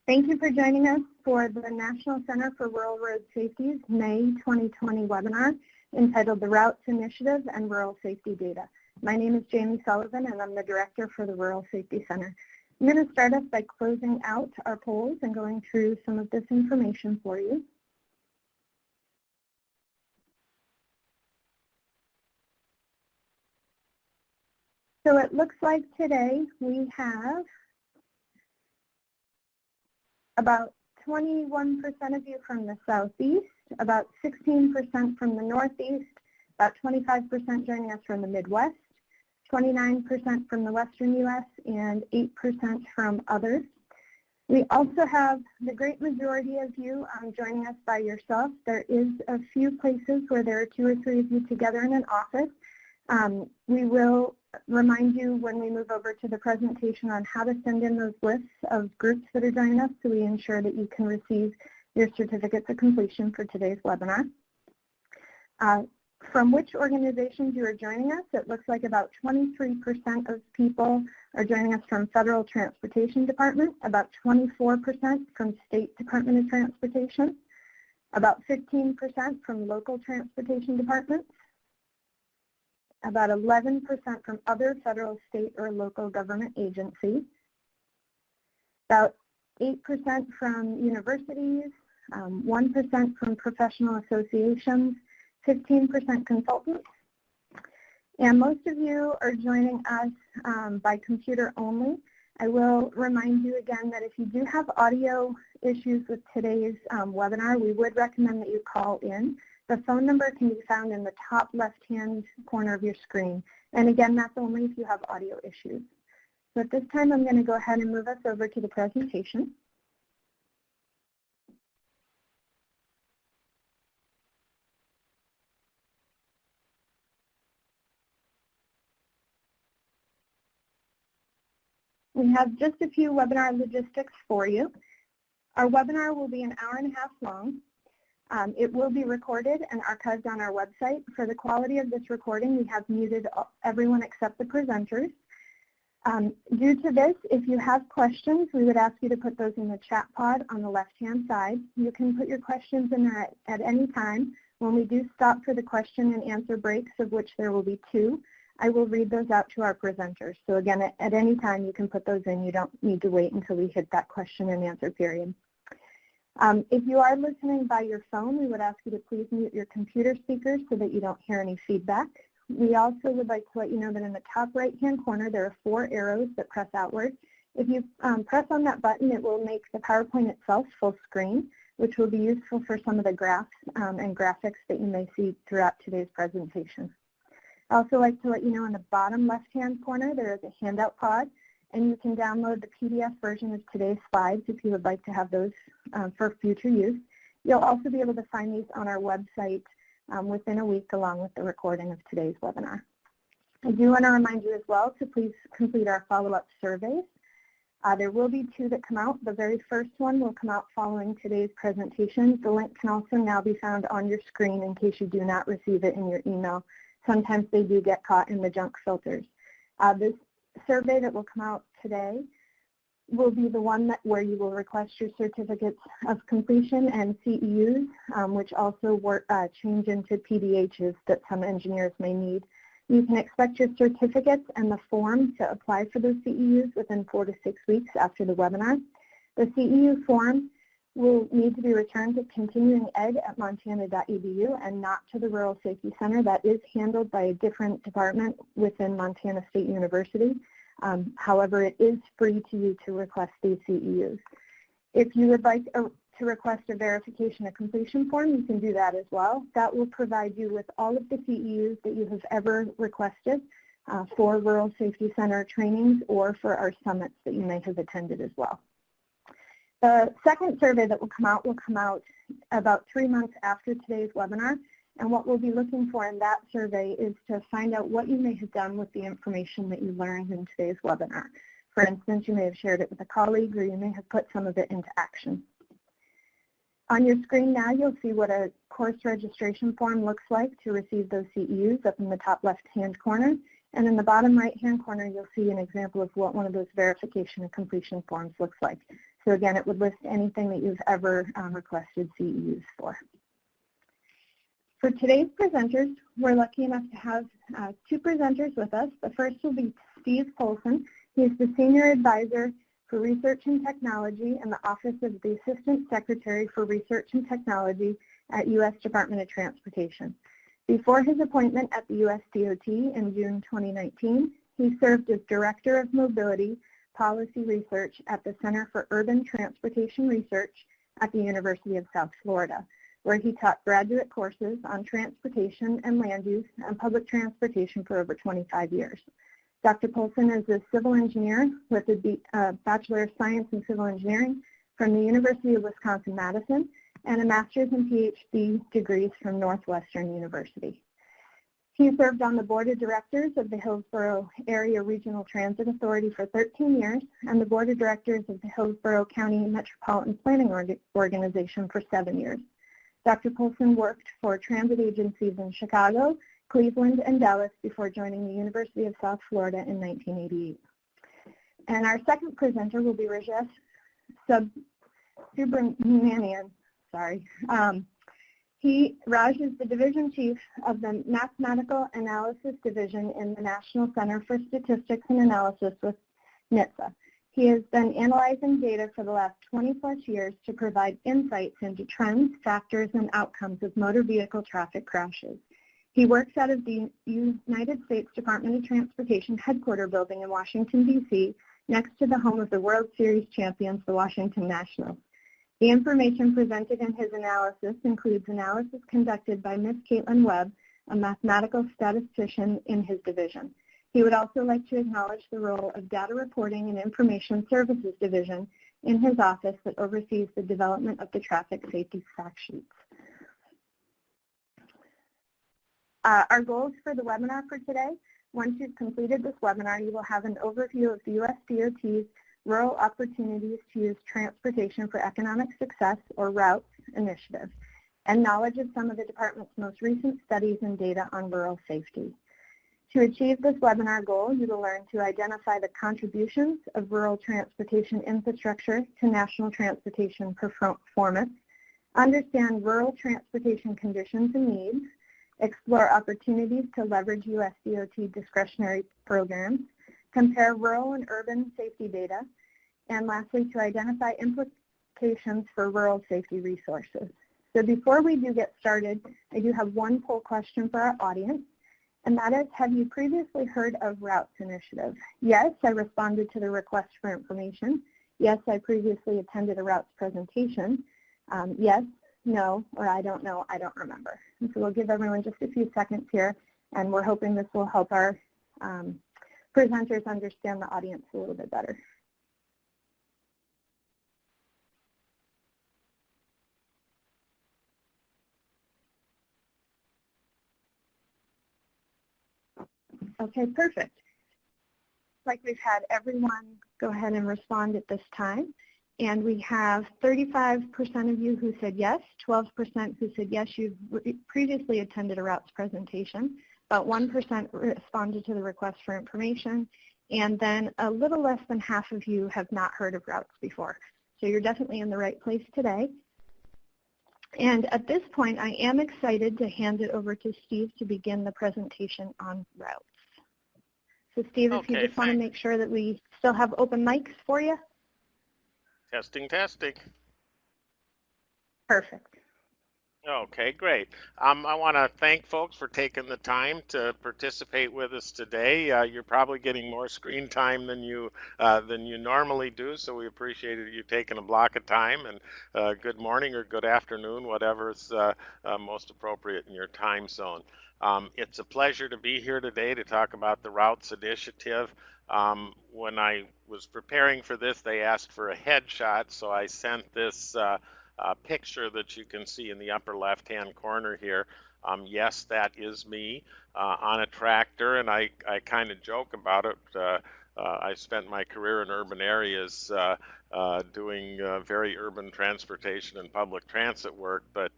Thank you for joining us for the National Center for Rural Road Safety's May 2020 webinar entitled The Routes Initiative and Rural Safety Data. My name is Jamie Sullivan and I'm the Director for the Rural Safety Center. I'm going to start us by closing out our polls and going through some of this information for you. So it looks like today we have about 21% of you from the Southeast, about 16% from the Northeast, about 25% joining us from the Midwest, 29% from the Western U.S., and 8% from others. We also have the great majority of you joining us by yourself. There is a few places where there are 2 or 3 of you together in an office. We will remind you when we move over to the presentation on how to send in those lists of groups that are joining us so we ensure that you can receive your certificates of completion for today's webinar. From which organizations you are joining us, it looks like about 23% of people are joining us from Federal Transportation Department, about 24% from State Department of Transportation, about 15% from local transportation departments, about 11% from other federal, state, or local government agencies, about 8% from universities, 1% from professional associations, 15% consultants, and most of you are joining us by computer only. I will remind you again that if you do have audio issues with today's webinar, we would recommend that you call in. The phone number can be found in the top left-hand corner of your screen. And again, that's only if you have audio issues. So at this time, I'm going to go ahead and move us over to the presentation. We have just a few webinar logistics for you. Our webinar will be an hour and a half long. It will be recorded and archived on our website. For the quality of this recording, we have muted everyone except the presenters. Due to this, if you have questions, we would ask you to put those in the chat pod on the left-hand side. You can put your questions in there at any time. When we do stop for the question and answer breaks, of which there will be 2, I will read those out to our presenters. So again, at any time you can put those in. You don't need to wait until we hit that question and answer period. If you are listening by your phone, we would ask you to please mute your computer speakers so that you don't hear any feedback. We also would like to let you know that in the top right-hand corner, there are 4 arrows that press outward. If you press on that button, it will make the PowerPoint itself full screen, which will be useful for some of the graphs and graphics that you may see throughout today's presentation. I also like to let you know in the bottom left-hand corner, there is a handout pod, and you can download the PDF version of today's slides if you would like to have those for future use. You'll also be able to find these on our website within a week along with the recording of today's webinar. I do want to remind you as well to please complete our follow-up surveys. There will be 2 that come out. The very first one will come out following today's presentation. The link can also now be found on your screen in case you do not receive it in your email. Sometimes they do get caught in the junk filters. This survey that will come out today will be the one where you will request your certificates of completion and CEUs, which also change into PDHs that some engineers may need. You can expect your certificates and the form to apply for those CEUs within 4 to 6 weeks after the webinar. The CEU form will need to be returned to continuinged@montana.edu and not to the Rural Safety Center. That is handled by a different department within Montana State University. However, it is free to you to request these CEUs. If you would like to request a verification of completion form, you can do that as well. That will provide you with all of the CEUs that you have ever requested for Rural Safety Center trainings or for our summits that you may have attended as well. The second survey that will come out about 3 months after today's webinar, and what we'll be looking for in that survey is to find out what you may have done with the information that you learned in today's webinar. For instance, you may have shared it with a colleague or you may have put some of it into action. On your screen now, you'll see what a course registration form looks like to receive those CEUs up in the top left-hand corner. And in the bottom right-hand corner, you'll see an example of what one of those verification and completion forms looks like. So again, it would list anything that you've ever requested CEUs for. For today's presenters, we're lucky enough to have two presenters with us. The first will be Steve Polzin. He's the Senior Advisor for Research and Technology in the Office of the Assistant Secretary for Research and Technology at U.S. Department of Transportation. Before his appointment at the USDOT in June 2019, he served as Director of Mobility Policy Research at the Center for Urban Transportation Research at the University of South Florida, where he taught graduate courses on transportation and land use and public transportation for over 25 years. Dr. Polzin is a civil engineer with a Bachelor of Science in Civil Engineering from the University of Wisconsin-Madison and a master's and PhD degrees from Northwestern University. He served on the board of directors of the Hillsborough Area Regional Transit Authority for 13 years and the board of directors of the Hillsborough County Metropolitan Planning Organization for 7 years. Dr. Polzin worked for transit agencies in Chicago, Cleveland, and Dallas before joining the University of South Florida in 1988. And our second presenter will be Rajesh Subramanian. Raj is the Division Chief of the Mathematical Analysis Division in the National Center for Statistics and Analysis with NHTSA. He has been analyzing data for the last 20-plus years to provide insights into trends, factors, and outcomes of motor vehicle traffic crashes. He works out of the United States Department of Transportation headquarters building in Washington, D.C., next to the home of the World Series champions, the Washington Nationals. The information presented in his analysis includes analysis conducted by Ms. Caitlin Webb, a mathematical statistician in his division. He would also like to acknowledge the role of Data Reporting and Information Services Division in his office that oversees the development of the traffic safety fact sheets. Our goals for the webinar for today: once you've completed this webinar, you will have an overview of the USDOT's Rural Opportunities to Use Transportation for Economic Success, or ROUTS, initiative, and knowledge of some of the department's most recent studies and data on rural safety. To achieve this webinar goal, you will learn to identify the contributions of rural transportation infrastructure to national transportation performance, understand rural transportation conditions and needs, explore opportunities to leverage USDOT discretionary programs, compare rural and urban safety data, and lastly, to identify implications for rural safety resources. So before we do get started, I do have one poll question for our audience, and that is, have you previously heard of ROUTS initiative? Yes, I responded to the request for information. Yes, I previously attended a ROUTS presentation. Yes, no, or I don't know, I don't remember. And so we'll give everyone just a few seconds here, and we're hoping this will help our presenters understand the audience a little bit better. Okay, perfect. Like we've had everyone go ahead and respond at this time. And we have 35% of you who said yes, 12% who said yes, you've previously attended a ROUTS presentation, about 1% responded to the request for information, and then a little less than half of you have not heard of ROUTS before. So you're definitely in the right place today. And at this point, I am excited to hand it over to Steve to begin the presentation on ROUTS. So Steve, if you just want to make sure that we still have open mics for you. Testing, testing. Perfect. Okay, great. I want to thank folks for taking the time to participate with us today. You're probably getting more screen time than you normally do, so we appreciate you taking a block of time. And good morning or good afternoon, whatever's most appropriate in your time zone. It's a pleasure to be here today to talk about the ROUTS initiative. When I was preparing for this, they asked for a headshot, so I sent this picture that you can see in the upper left-hand corner here. Yes, that is me on a tractor, and I kind of joke about it. I spent my career in urban areas doing very urban transportation and public transit work, but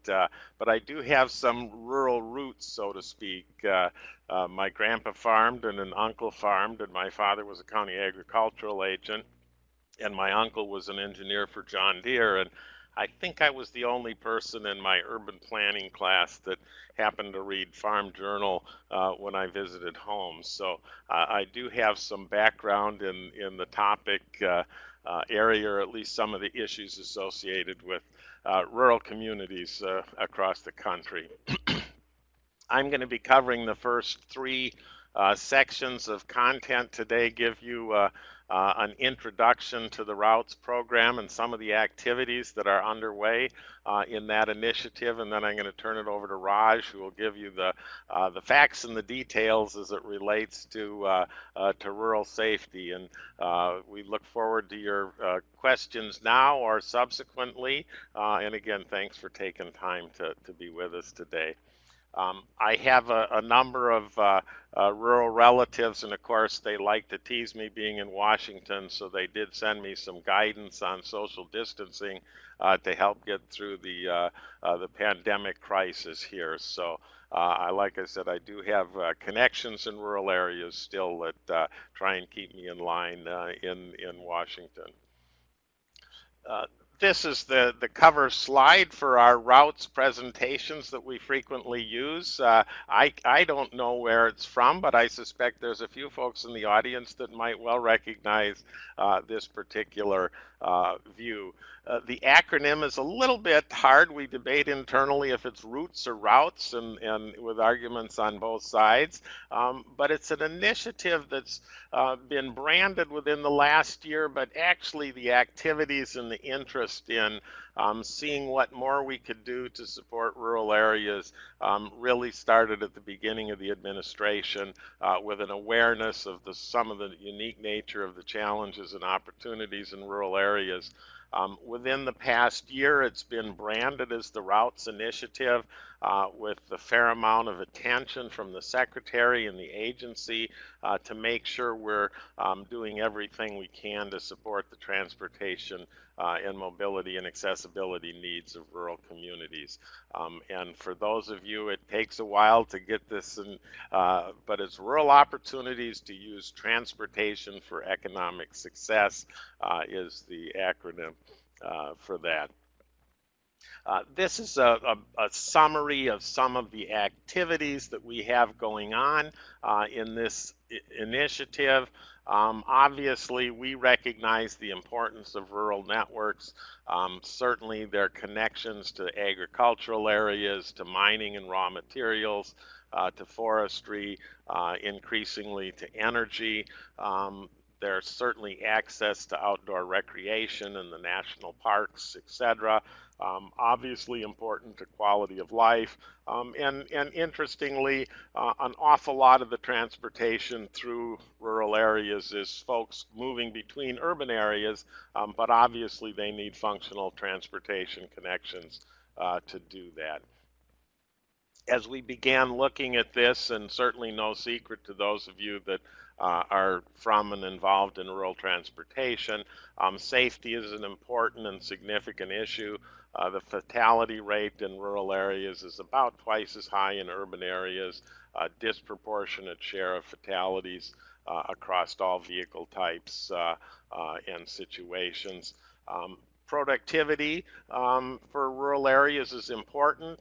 I do have some rural roots, so to speak. My grandpa farmed and an uncle farmed, and my father was a county agricultural agent. and my uncle was an engineer for John Deere, and I think I was the only person in my urban planning class that happened to read Farm Journal when I visited homes. So I do have some background in the topic area, or at least some of the issues associated with rural communities across the country. I'm going to be covering the first three sections of content today, give you an introduction to the routes program and some of the activities that are underway in that initiative, and then I'm going to turn it over to Raj, who will give you the facts and the details as it relates to rural safety. And we look forward to your questions now or subsequently. And again, thanks for taking time to be with us today. I have a number of rural relatives, and of course they like to tease me being in Washington, so they did send me some guidance on social distancing to help get through the pandemic crisis here. So like I said, I do have connections in rural areas still that try and keep me in line in Washington. This is the cover slide for our routes presentations that we frequently use. I don't know where it's from, but I suspect there's a few folks in the audience that might well recognize this particular view. The acronym is a little bit hard. We debate internally if it's routes or routes, and with arguments on both sides. But it's an initiative that's been branded within the last year, but actually the activities and the interest in seeing what more we could do to support rural areas really started at the beginning of the administration with an awareness of some of the unique nature of the challenges and opportunities in rural areas. Within the past year, it's been branded as the Routes Initiative with a fair amount of attention from the Secretary and the agency to make sure we're doing everything we can to support the transportation and mobility and accessibility needs of rural communities. And for those of you, it takes a while to get this, but it's Rural Opportunities to Use Transportation for Economic Success is the acronym for that. This is a summary of some of the activities that we have going on in this initiative. Obviously, we recognize the importance of rural networks. Certainly, their connections to agricultural areas, to mining and raw materials, to forestry, increasingly to energy. There's certainly access to outdoor recreation in the national parks, etc. Obviously important to quality of life, and interestingly, an awful lot of the transportation through rural areas is folks moving between urban areas, but obviously they need functional transportation connections to do that. As we began looking at this, and certainly no secret to those of you that are from and involved in rural transportation, safety is an important and significant issue. The fatality rate in rural areas is about twice as high in urban areas, a disproportionate share of fatalities across all vehicle types and situations. Productivity for rural areas is important.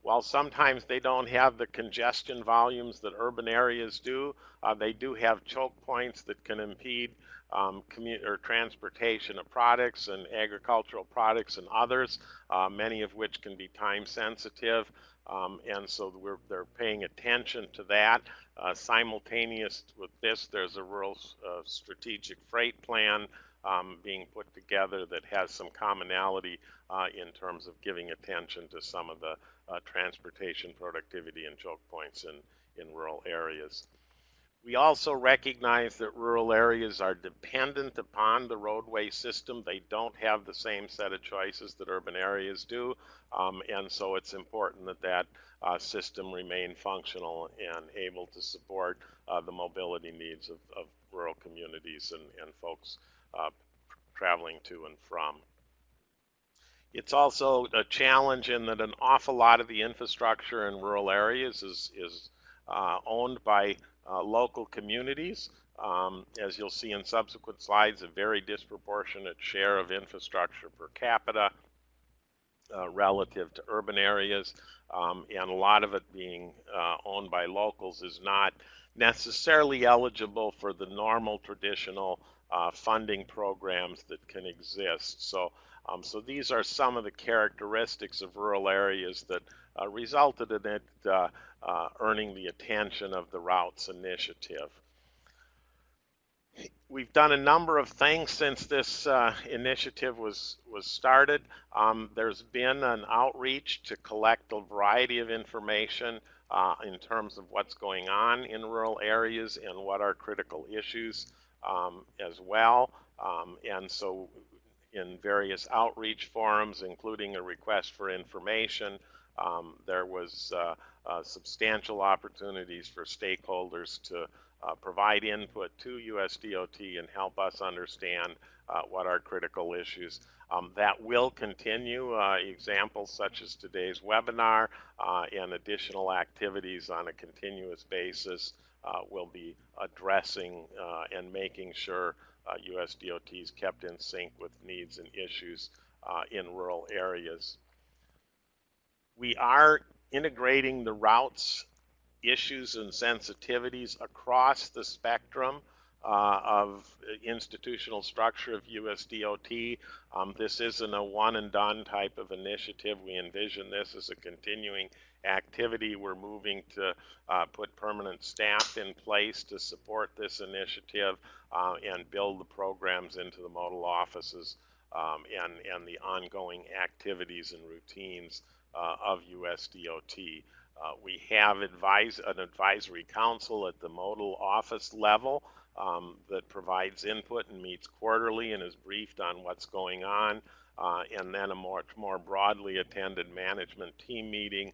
While sometimes they don't have the congestion volumes that urban areas do, they do have choke points that can impede transportation of products and agricultural products and others, many of which can be time sensitive. And so they're paying attention to that. Simultaneous with this, there's a rural strategic freight plan being put together that has some commonality in terms of giving attention to some of the transportation productivity and choke points in rural areas. We also recognize that rural areas are dependent upon the roadway system. They don't have the same set of choices that urban areas do, and so it's important that that system remain functional and able to support the mobility needs of rural communities and folks traveling to and from. It's also a challenge in that an awful lot of the infrastructure in rural areas is owned by local communities, As you'll see in subsequent slides, a very disproportionate share of infrastructure per capita relative to urban areas, and a lot of it being owned by locals is not necessarily eligible for the normal traditional funding programs that can exist. So these are some of the characteristics of rural areas that resulted in it earning the attention of the Routes Initiative. We've done a number of things since this initiative was started. There's been an outreach to collect a variety of information in terms of what's going on in rural areas and what are critical issues as well. And so in various outreach forums, including a request for information, there was substantial opportunities for stakeholders to provide input to USDOT and help us understand what are critical issues. That will continue. Examples such as today's webinar and additional activities on a continuous basis will be addressing and making sure USDOT is kept in sync with needs and issues in rural areas. We are integrating the routes issues and sensitivities across the spectrum of institutional structure of USDOT. This isn't a one and done type of initiative. We envision this as a continuing activity. We're moving to put permanent staff in place to support this initiative and build the programs into the modal offices and the ongoing activities and routines of USDOT. We have an advisory council at the modal office level that provides input and meets quarterly and is briefed on what's going on, and then a much more broadly attended management team meeting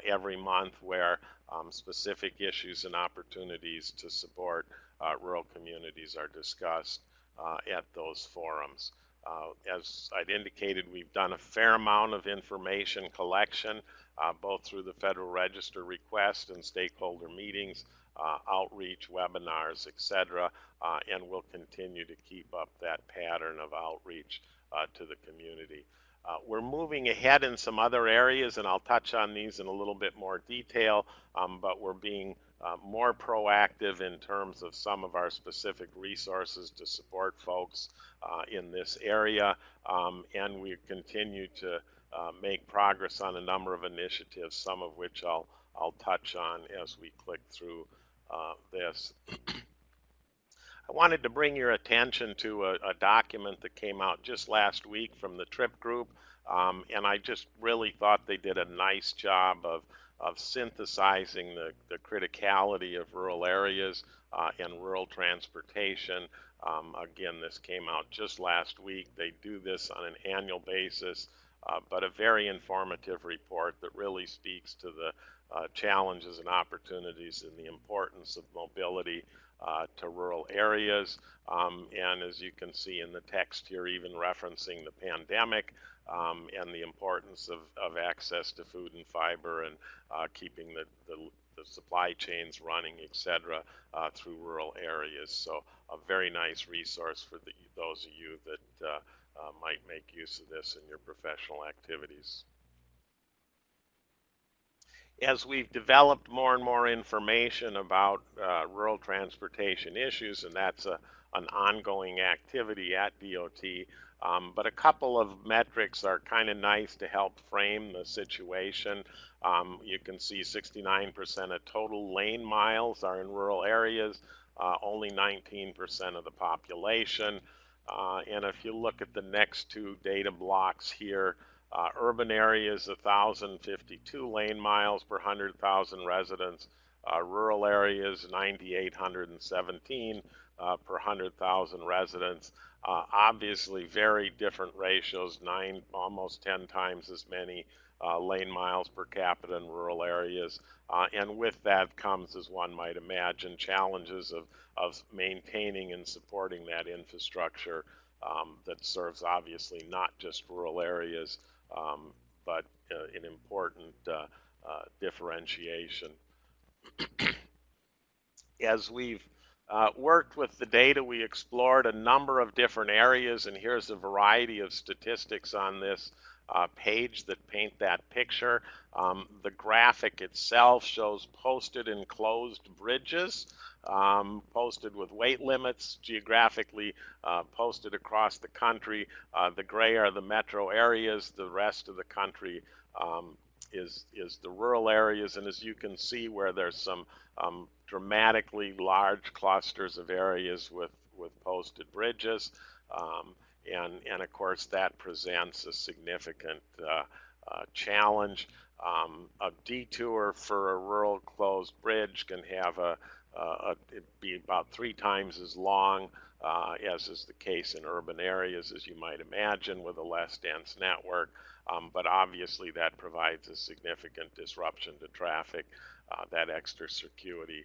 every month where specific issues and opportunities to support rural communities are discussed at those forums. As I'd indicated, we've done a fair amount of information collection, both through the Federal Register request and stakeholder meetings, outreach, webinars, etc., and we'll continue to keep up that pattern of outreach to the community. We're moving ahead in some other areas, and I'll touch on these in a little bit more detail, but we're being more proactive in terms of some of our specific resources to support folks in this area, and we continue to make progress on a number of initiatives, some of which I'll touch on as we click through this. I wanted to bring your attention to a document that came out just last week from the TRIP group, and I just really thought they did a nice job of synthesizing the criticality of rural areas and rural transportation. Again, this came out just last week. They do this on an annual basis, but a very informative report that really speaks to the challenges and opportunities and the importance of mobility to rural areas. And as you can see in the text here, even referencing the pandemic and the importance of access to food and fiber and keeping the supply chains running, etc., through rural areas. So a very nice resource for those of you that might make use of this in your professional activities. As we've developed more and more information about rural transportation issues, and that's an ongoing activity at DOT, but a couple of metrics are kind of nice to help frame the situation. You can see 69% of total lane miles are in rural areas, only 19% of the population. And if you look at the next two data blocks here, urban areas 1,052 lane miles per 100,000 residents, rural areas 9,817 per 100,000 residents. Obviously very different ratios, almost 10 times as many lane miles per capita in rural areas. And with that comes, as one might imagine, challenges of maintaining and supporting that infrastructure that serves obviously not just rural areas, but an important differentiation. As we've worked with the data. We explored a number of different areas, and here's a variety of statistics on this page that paint that picture. The graphic itself shows posted and closed bridges, posted with weight limits, geographically posted across the country. The gray are the metro areas. The rest of the country is the rural areas, and as you can see, where there's some dramatically large clusters of areas with posted bridges, and of course that presents a significant challenge. A detour for a rural closed bridge can have it'd be about 3 times as long as is the case in urban areas, as you might imagine, with a less dense network. But obviously that provides a significant disruption to traffic, that extra circuity,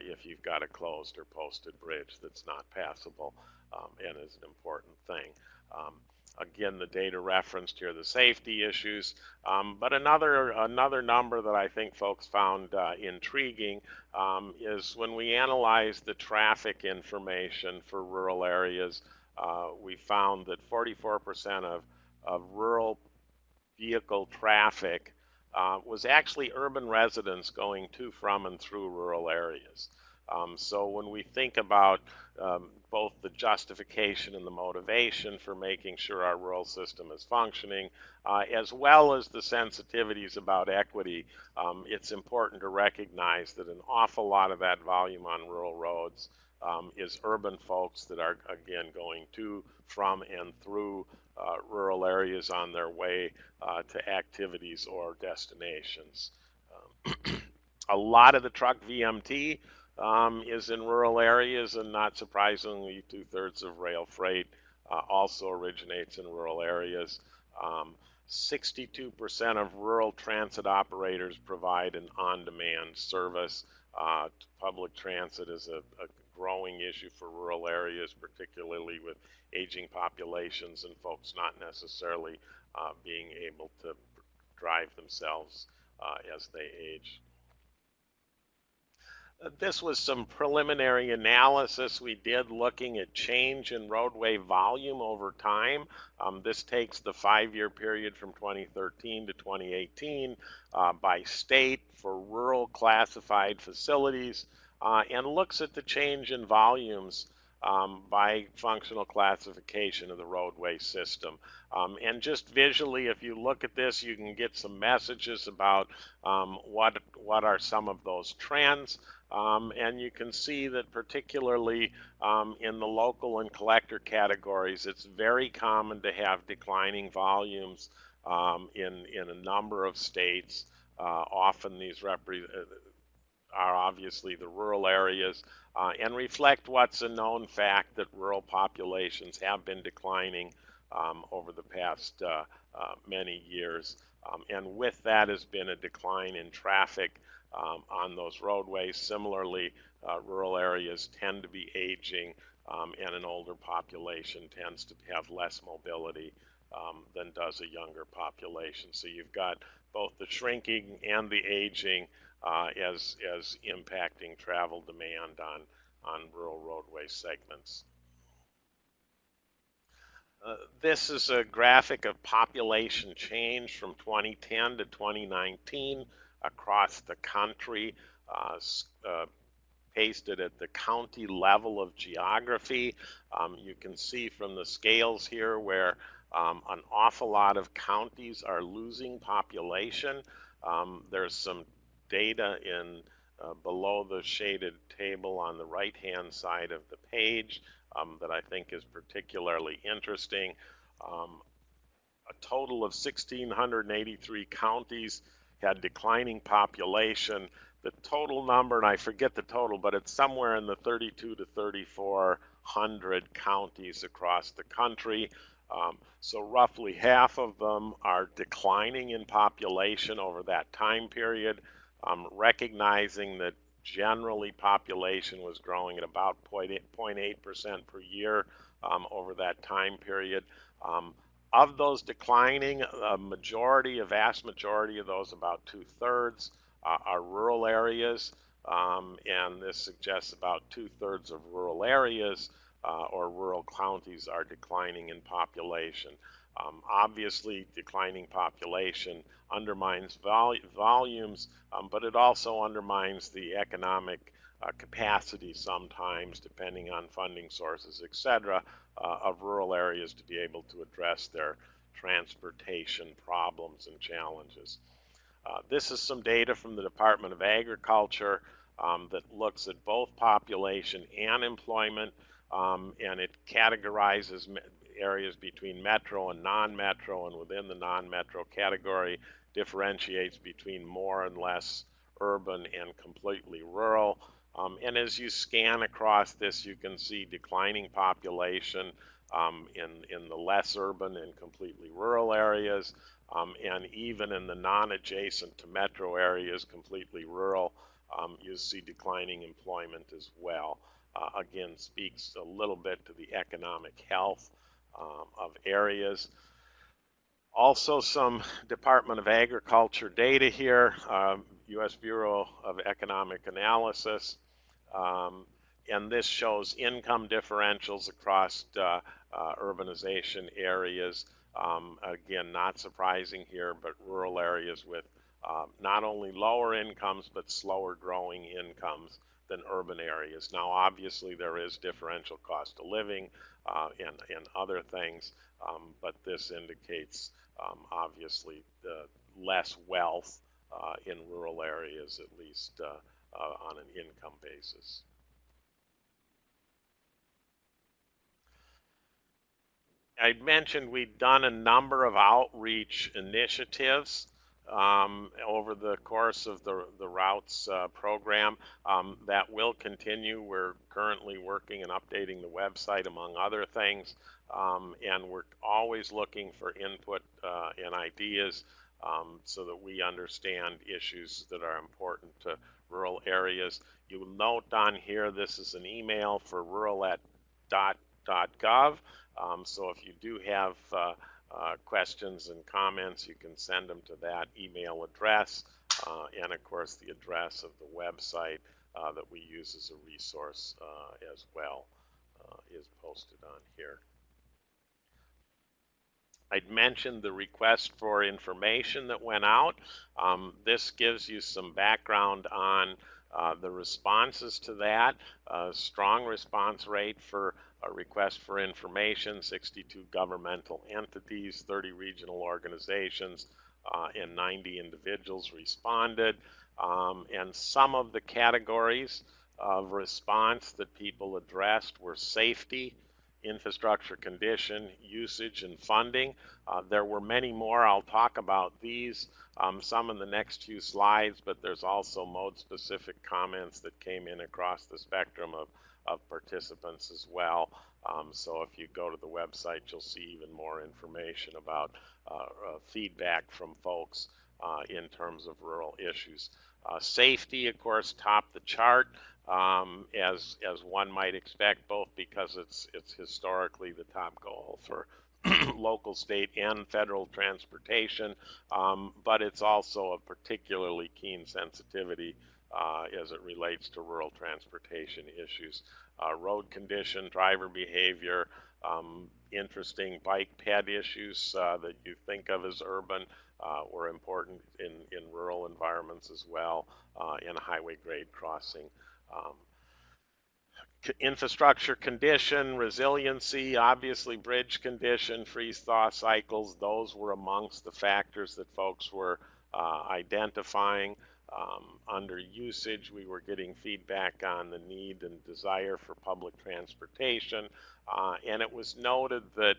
if you've got a closed or posted bridge that's not passable, and is an important thing. Again, the data referenced here, the safety issues, but another number that I think folks found intriguing is when we analyze the traffic information for rural areas, we found that 44% of rural vehicle traffic was actually urban residents going to, from, and through rural areas. So when we think about both the justification and the motivation for making sure our rural system is functioning, as well as the sensitivities about equity, it's important to recognize that an awful lot of that volume on rural roads is urban folks that are, again, going to, from, and through rural areas on their way to activities or destinations. A lot of the truck VMT is in rural areas, and not surprisingly, 2/3 of rail freight also originates in rural areas. 62% of rural transit operators provide an on-demand service. Public transit is a growing issue for rural areas, particularly with aging populations and folks not necessarily being able to drive themselves as they age. This was some preliminary analysis we did looking at change in roadway volume over time. This takes the 5-year period from 2013 to 2018 by state for rural classified facilities, and looks at the change in volumes by functional classification of the roadway system. And just visually, if you look at this, you can get some messages about what are some of those trends. And you can see that particularly in the local and collector categories, it's very common to have declining volumes in a number of states. Often these are obviously the rural areas, and reflect what's a known fact, that rural populations have been declining over the past many years. And with that has been a decline in traffic on those roadways. Similarly, rural areas tend to be aging, and an older population tends to have less mobility than does a younger population. So you've got both the shrinking and the aging as impacting travel demand on rural roadway segments. This is a graphic of population change from 2010 to 2019 across the country, pasted at the county level of geography. You can see from the scales here where an awful lot of counties are losing population. There's some data in below the shaded table on the right-hand side of the page that I think is particularly interesting. A total of 1,683 counties had declining population. The total number, and I forget the total, but it's somewhere in the 3,200 to 3,400 counties across the country. So roughly half of them are declining in population over that time period, recognizing that generally population was growing at about 0.8% per year over that time period. Of those declining, a vast majority of those, about 2/3, are rural areas. and this suggests about 2/3 of rural areas or rural counties are declining in population. Obviously, declining population undermines volumes, but it also undermines the economic capacity sometimes, depending on funding sources, etc., of rural areas to be able to address their transportation problems and challenges. This is some data from the Department of Agriculture that looks at both population and employment, and it categorizes areas between metro and non-metro, and within the non-metro category differentiates between more and less urban and completely rural. And as you scan across this, you can see declining population in the less urban and completely rural areas, and even in the non-adjacent to metro areas, completely rural, you see declining employment as well. Again, speaks a little bit to the economic health of areas. Also, some Department of Agriculture data here, U.S. Bureau of Economic Analysis, and this shows income differentials across urbanization areas. Again, not surprising here, but rural areas with not only lower incomes, but slower growing incomes than urban areas. Now, obviously, there is differential cost of living and other things, but this indicates obviously less wealth in rural areas, at least on an income basis. I mentioned we'd done a number of outreach initiatives over the course of the Routes program. That will continue. We're currently working and updating the website, among other things, and we're always looking for input and ideas so that we understand issues that are important to rural areas. You will note on here this is an email for rural@dot.gov. So if you do have questions and comments, you can send them to that email address, and of course the address of the website that we use as a resource as well is posted on here. I'd mentioned the request for information that went out. This gives you some background on the responses to that. Strong response rate for a request for information, 62 governmental entities, 30 regional organizations, and 90 individuals responded. And some of the categories of response that people addressed were safety, infrastructure condition, usage, and funding. There were many more. I'll talk about these, some in the next few slides, but there's also mode-specific comments that came in across the spectrum of participants as well. So if you go to the website, you'll see even more information about feedback from folks in terms of rural issues. Safety, of course, topped the chart, as one might expect, both because it's historically the top goal for local, state, and federal transportation, but it's also a particularly keen sensitivity as it relates to rural transportation issues. Road condition, driver behavior, interesting bike ped issues that you think of as urban were important in rural environments as well, and highway grade crossing. Infrastructure condition, resiliency, obviously bridge condition, freeze-thaw cycles, those were amongst the factors that folks were identifying. Under usage, we were getting feedback on the need and desire for public transportation, and it was noted that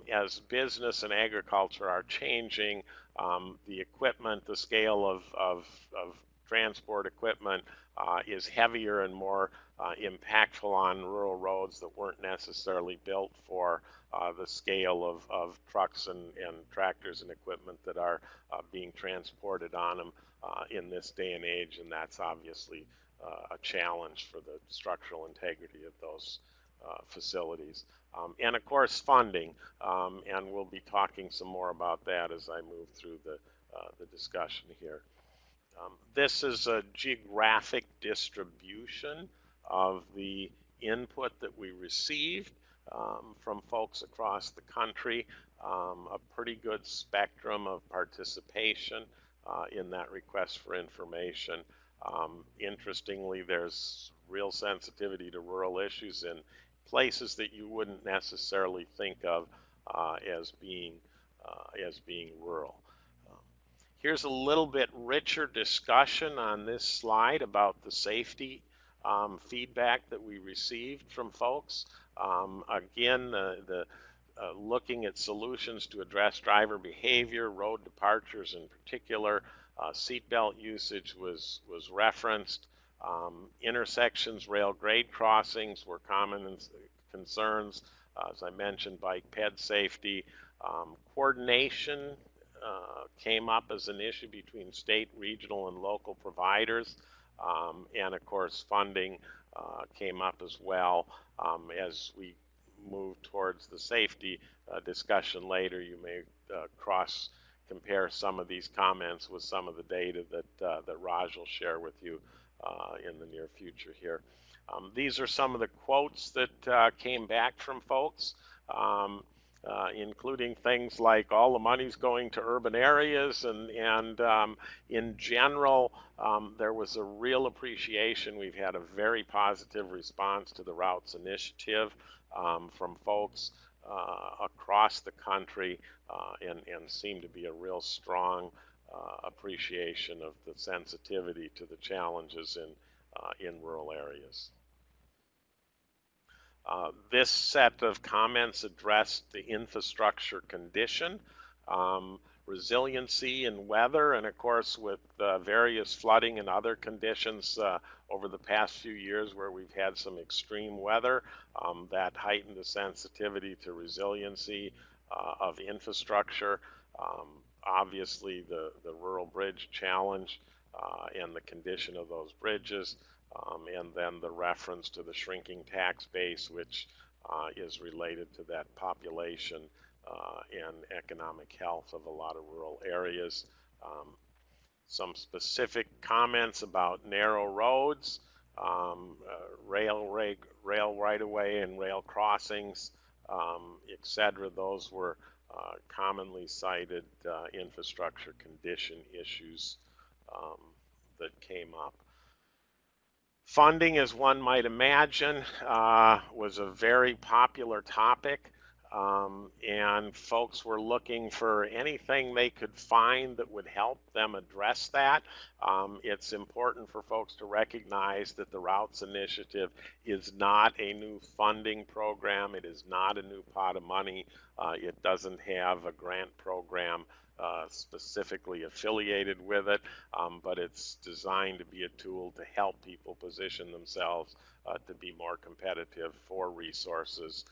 as business and agriculture are changing, the equipment, the scale of transport equipment is heavier and more impactful on rural roads that weren't necessarily built for the scale of trucks and tractors and equipment that are being transported on them in this day and age, and that's obviously a challenge for the structural integrity of those facilities. And of course funding, and we'll be talking some more about that as I move through the discussion here. This is a geographic distribution of the input that we received from folks across the country, a pretty good spectrum of participation in that request for information. Interestingly, there's real sensitivity to rural issues in places that you wouldn't necessarily think of as being rural. Here's a little bit richer discussion on this slide about the safety feedback that we received from folks. Again, looking at solutions to address driver behavior, road departures in particular, seatbelt usage was referenced. Intersections, rail grade crossings were common concerns. As I mentioned, bike ped safety. Coordination came up as an issue between state, regional, and local providers. And of course, funding came up as well. As we move towards the safety discussion later, you may compare some of these comments with some of the data that Raj will share with you in the near future here. These are some of the quotes that came back from folks. Including things like all the money's going to urban areas, and in general, there was a real appreciation. We've had a very positive response to the routes initiative from folks across the country, and seemed to be a real strong appreciation of the sensitivity to the challenges in rural areas. This set of comments addressed the infrastructure condition, resiliency and weather, and of course with various flooding and other conditions over the past few years where we've had some extreme weather, that heightened the sensitivity to resiliency of infrastructure. Obviously the rural bridge challenge and the condition of those bridges. And then the reference to the shrinking tax base, which is related to that population and economic health of a lot of rural areas. Some specific comments about narrow roads, rail right-of-way and rail crossings, etc. Those were commonly cited infrastructure condition issues that came up. Funding, as one might imagine, was a very popular topic, and folks were looking for anything they could find that would help them address that. It's important for folks to recognize that the Routes Initiative is not a new funding program. It is not a new pot of money. It doesn't have a grant program specifically affiliated with it, but it's designed to be a tool to help people position themselves to be more competitive for resources.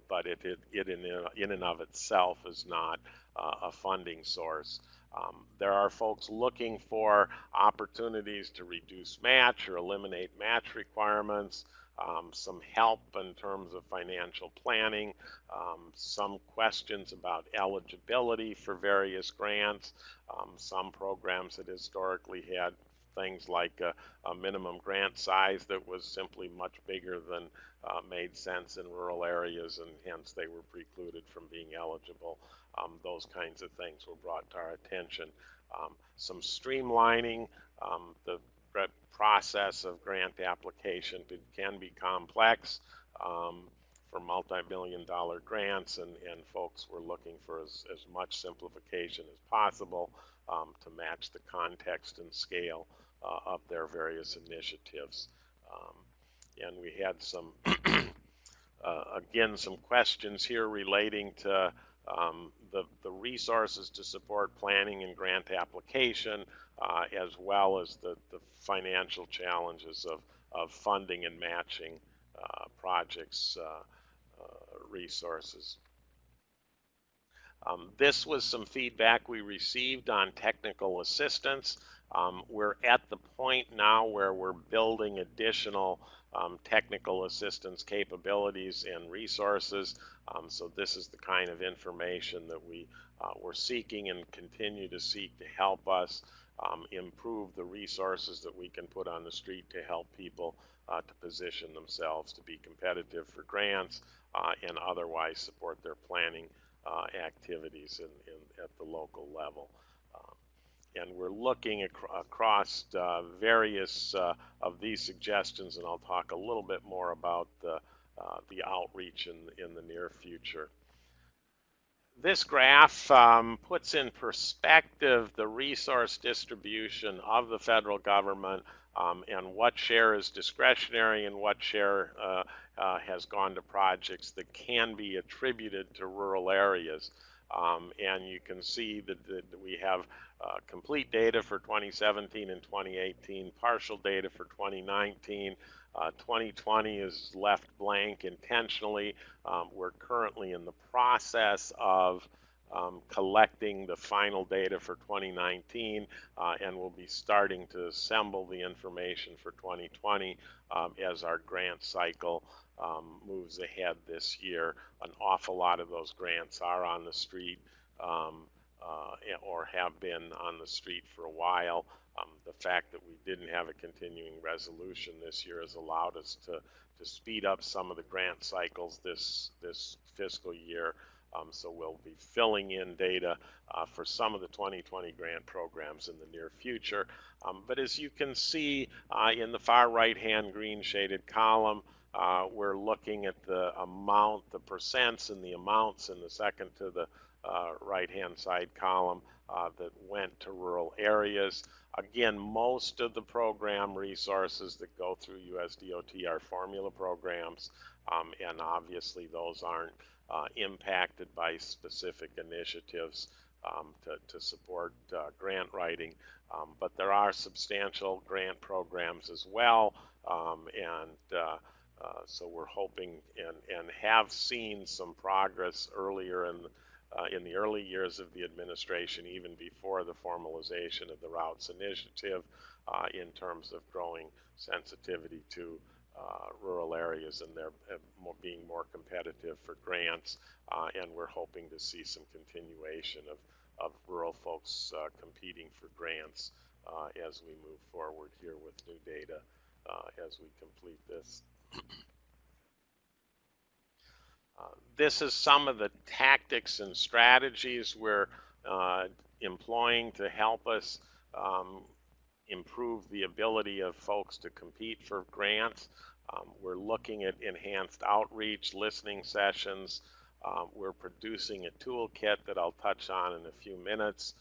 But it in and of itself is not a funding source. There are folks looking for opportunities to reduce match or eliminate match requirements. Some help in terms of financial planning, some questions about eligibility for various grants. Some programs that historically had things like a minimum grant size that was simply much bigger than made sense in rural areas, and hence they were precluded from being eligible. Those kinds of things were brought to our attention. Some streamlining. The process of grant application can be complex for multi-million-dollar grants, and folks were looking for as much simplification as possible to match the context and scale of their various initiatives. And we had some, again, some questions here relating to the resources to support planning and grant application, as well as the financial challenges of funding and matching projects resources. This was some feedback we received on technical assistance. We're at the point now where we're building additional technical assistance capabilities and resources. So this is the kind of information that we're seeking and continue to seek to help us improve the resources that we can put on the street to help people to position themselves to be competitive for grants and otherwise support their planning activities at the local level. And we're looking across various of these suggestions, and I'll talk a little bit more about the outreach in the near future. This graph puts in perspective the resource distribution of the federal government and what share is discretionary and what share has gone to projects that can be attributed to rural areas. And you can see that we have complete data for 2017 and 2018, partial data for 2019. 2020 is left blank intentionally. We're currently in the process of collecting the final data for 2019 and we'll be starting to assemble the information for 2020 as our grant cycle moves ahead this year. An awful lot of those grants are on the street or have been on the street for a while. The fact that we didn't have a continuing resolution this year has allowed us to speed up some of the grant cycles this fiscal year. So we'll be filling in data for some of the 2020 grant programs in the near future. But as you can see in the far right-hand green shaded column, we're looking at the amount, the percents and the amounts in the second to the right-hand side column that went to rural areas. Again, most of the program resources that go through USDOT are formula programs, and obviously those aren't impacted by specific initiatives to support grant writing, but there are substantial grant programs as well, so we're hoping and have seen some progress earlier in the early years of the administration, even before the formalization of the Routes Initiative, in terms of growing sensitivity to rural areas and their being more competitive for grants, and we're hoping to see some continuation of rural folks competing for grants as we move forward here with new data as we complete this. This is some of the tactics and strategies we're employing to help us improve the ability of folks to compete for grants. We're looking at enhanced outreach, listening sessions. We're producing a toolkit that I'll touch on in a few minutes.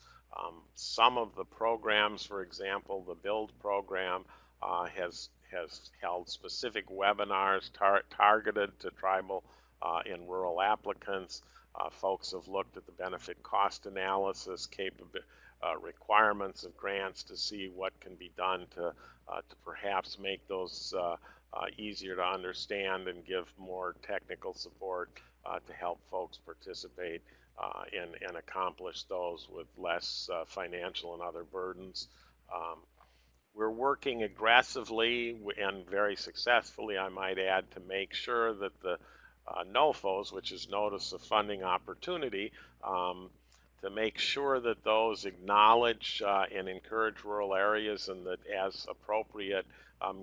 Some of the programs, for example, the BUILD program has held specific webinars targeted to tribal and rural applicants. Folks have looked at the benefit cost analysis, requirements of grants to see what can be done to perhaps make those easier to understand and give more technical support to help folks participate and accomplish those with less financial and other burdens. We're working aggressively and very successfully, I might add, to make sure that the NOFOs, which is Notice of Funding Opportunity, to make sure that those acknowledge and encourage rural areas and that as appropriate,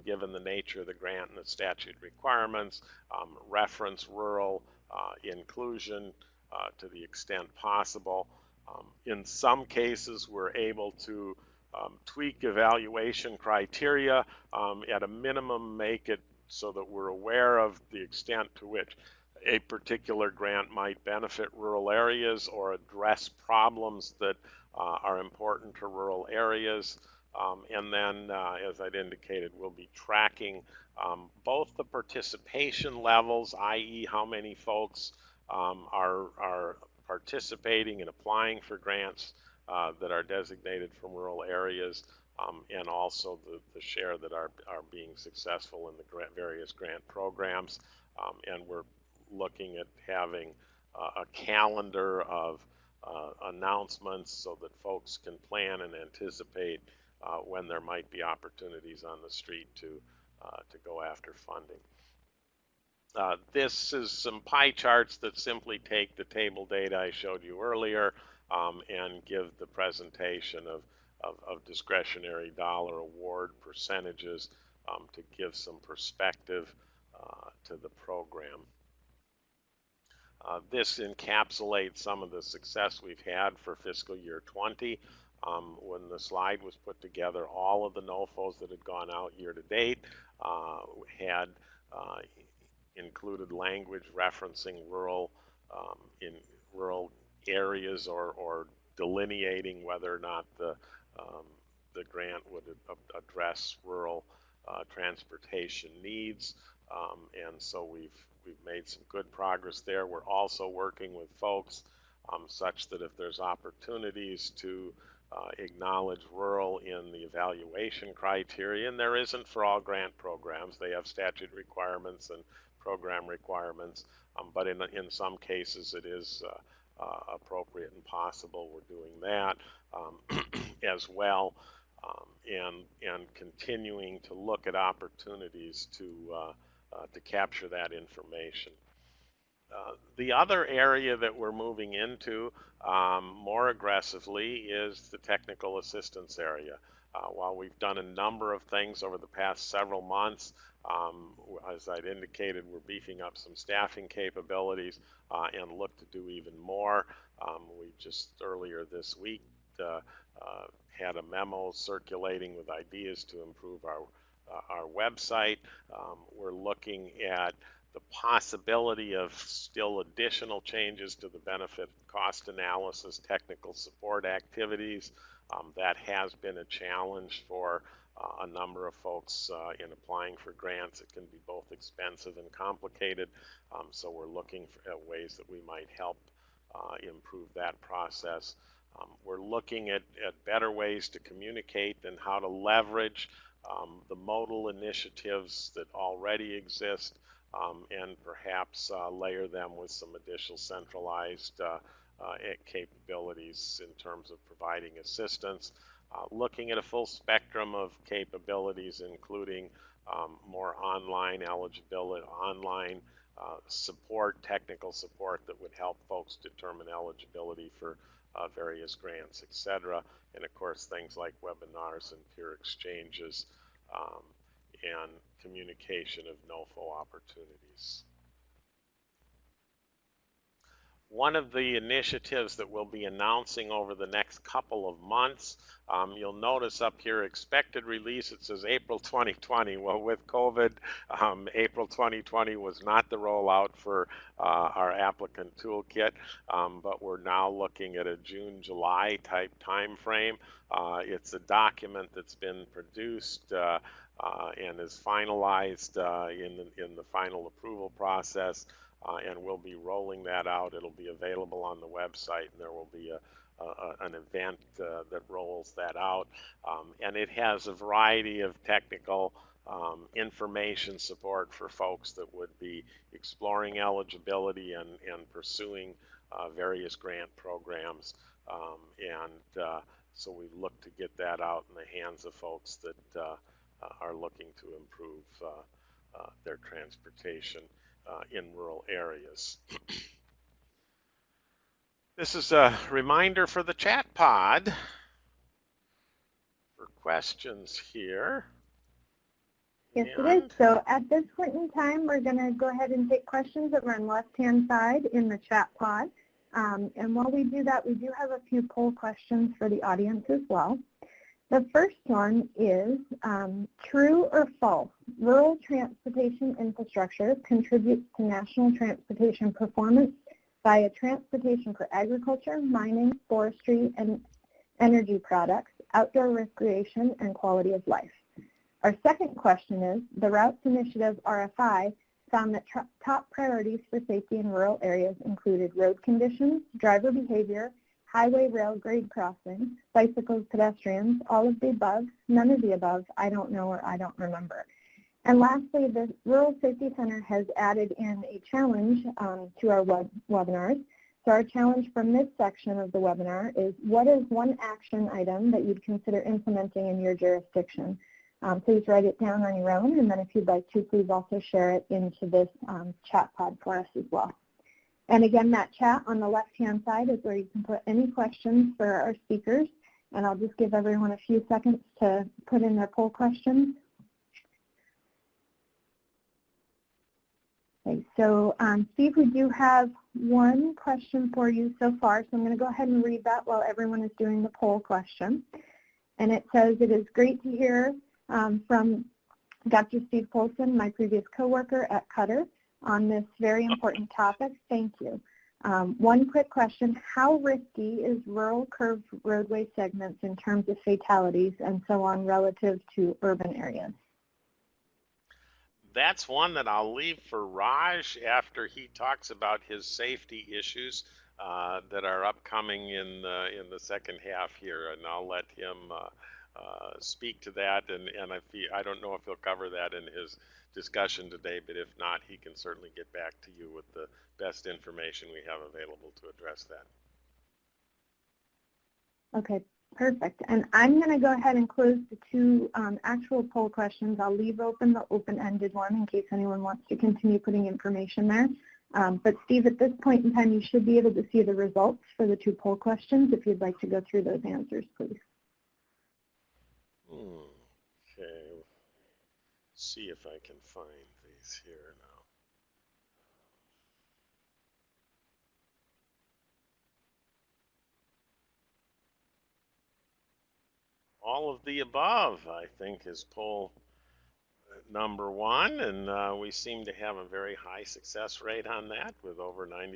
given the nature of the grant and the statute requirements, reference rural inclusion to the extent possible. In some cases, we're able to tweak evaluation criteria, at a minimum make it so that we're aware of the extent to which a particular grant might benefit rural areas or address problems that are important to rural areas. And then, as I'd indicated, we'll be tracking both the participation levels, i.e. how many folks are participating and applying for grants that are designated from rural areas, and also the share that are being successful in the various grant programs. And we're looking at having a calendar of announcements so that folks can plan and anticipate when there might be opportunities on the street to go after funding. This is some pie charts that simply take the table data I showed you earlier and give the presentation of of discretionary dollar award percentages to give some perspective to the program. This encapsulates some of the success we've had for fiscal year 20. When the slide was put together, all of the NOFOs that had gone out year to date had included language referencing rural in rural areas or delineating whether or not the grant would address rural transportation needs, and so we've made some good progress there. We're also working with folks such that if there's opportunities to acknowledge rural in the evaluation criteria, and there isn't for all grant programs. They have statute requirements and program requirements, but in some cases it is appropriate and possible. We're doing that as well, and continuing to look at opportunities to capture that information. The other area that we're moving into more aggressively is the technical assistance area. While we've done a number of things over the past several months, as I'd indicated, we're beefing up some staffing capabilities and look to do even more. We just earlier this week had a memo circulating with ideas to improve our website. We're looking at the possibility of still additional changes to the benefit cost analysis, technical support activities. That has been a challenge for a number of folks in applying for grants. It can be both expensive and complicated, so we're looking at ways that we might help improve that process. We're looking at better ways to communicate and how to leverage the modal initiatives that already exist, and perhaps layer them with some additional centralized capabilities in terms of providing assistance. Looking at a full spectrum of capabilities, including more online eligibility, online support, technical support that would help folks determine eligibility for various grants, etc. And of course, things like webinars and peer exchanges and communication of NOFO opportunities. One of the initiatives that we'll be announcing over the next couple of months, you'll notice up here, expected release, it says April 2020. Well, with COVID, April 2020 was not the rollout for our Applicant Toolkit, but we're now looking at a June, July type time frame. It's a document that's been produced and is finalized in the final approval process. And we'll be rolling that out. It'll be available on the website, and there will be an event that rolls that out. And it has a variety of technical information support for folks that would be exploring eligibility and pursuing various grant programs. So we look to get that out in the hands of folks that are looking to improve their transportation in rural areas. This is a reminder for the chat pod for questions here. Yes, it is. So at this point in time, we're going to go ahead and take questions that are on the left-hand side in the chat pod. And while we do that, we do have a few poll questions for the audience as well. The first one is, true or false, rural transportation infrastructure contributes to national transportation performance via transportation for agriculture, mining, forestry, and energy products, outdoor recreation, and quality of life. Our second question is, the Routes Initiative RFI found that top priorities for safety in rural areas included road conditions, driver behavior, highway rail grade crossing, bicycles, pedestrians, all of the above, none of the above, I don't know or I don't remember. And lastly, the Rural Safety Center has added in a challenge to our webinars. So our challenge from this section of the webinar is, what is one action item that you'd consider implementing in your jurisdiction? Please write it down on your own, and then if you'd like to, please also share it into this chat pod for us as well. And again, that chat on the left-hand side is where you can put any questions for our speakers. and I'll just give everyone a few seconds to put in their poll questions. Okay, so Steve, we do have one question for you so far, so I'm going to go ahead and read that while everyone is doing the poll question. And it says, it is great to hear from Dr. Steve Polzin, my previous coworker at Cutter, on this very important topic. Thank you. One quick question, how risky is rural curved roadway segments in terms of fatalities and so on relative to urban areas? That's one that I'll leave for Raj after he talks about his safety issues that are upcoming in the second half here, and I'll let him speak to that. And I don't know if he'll cover that in his discussion today, but if not, he can certainly get back to you with the best information we have available to address that. Okay, perfect. And I'm going to go ahead and close the two actual poll questions. I'll leave open the open-ended one in case anyone wants to continue putting information there. But Steve, at this point in time, you should be able to see the results for the two poll questions if you'd like to go through those answers, please. Okay. See if I can find these here now. All of the above, I think, is poll number one, and we seem to have a very high success rate on that, with over 93%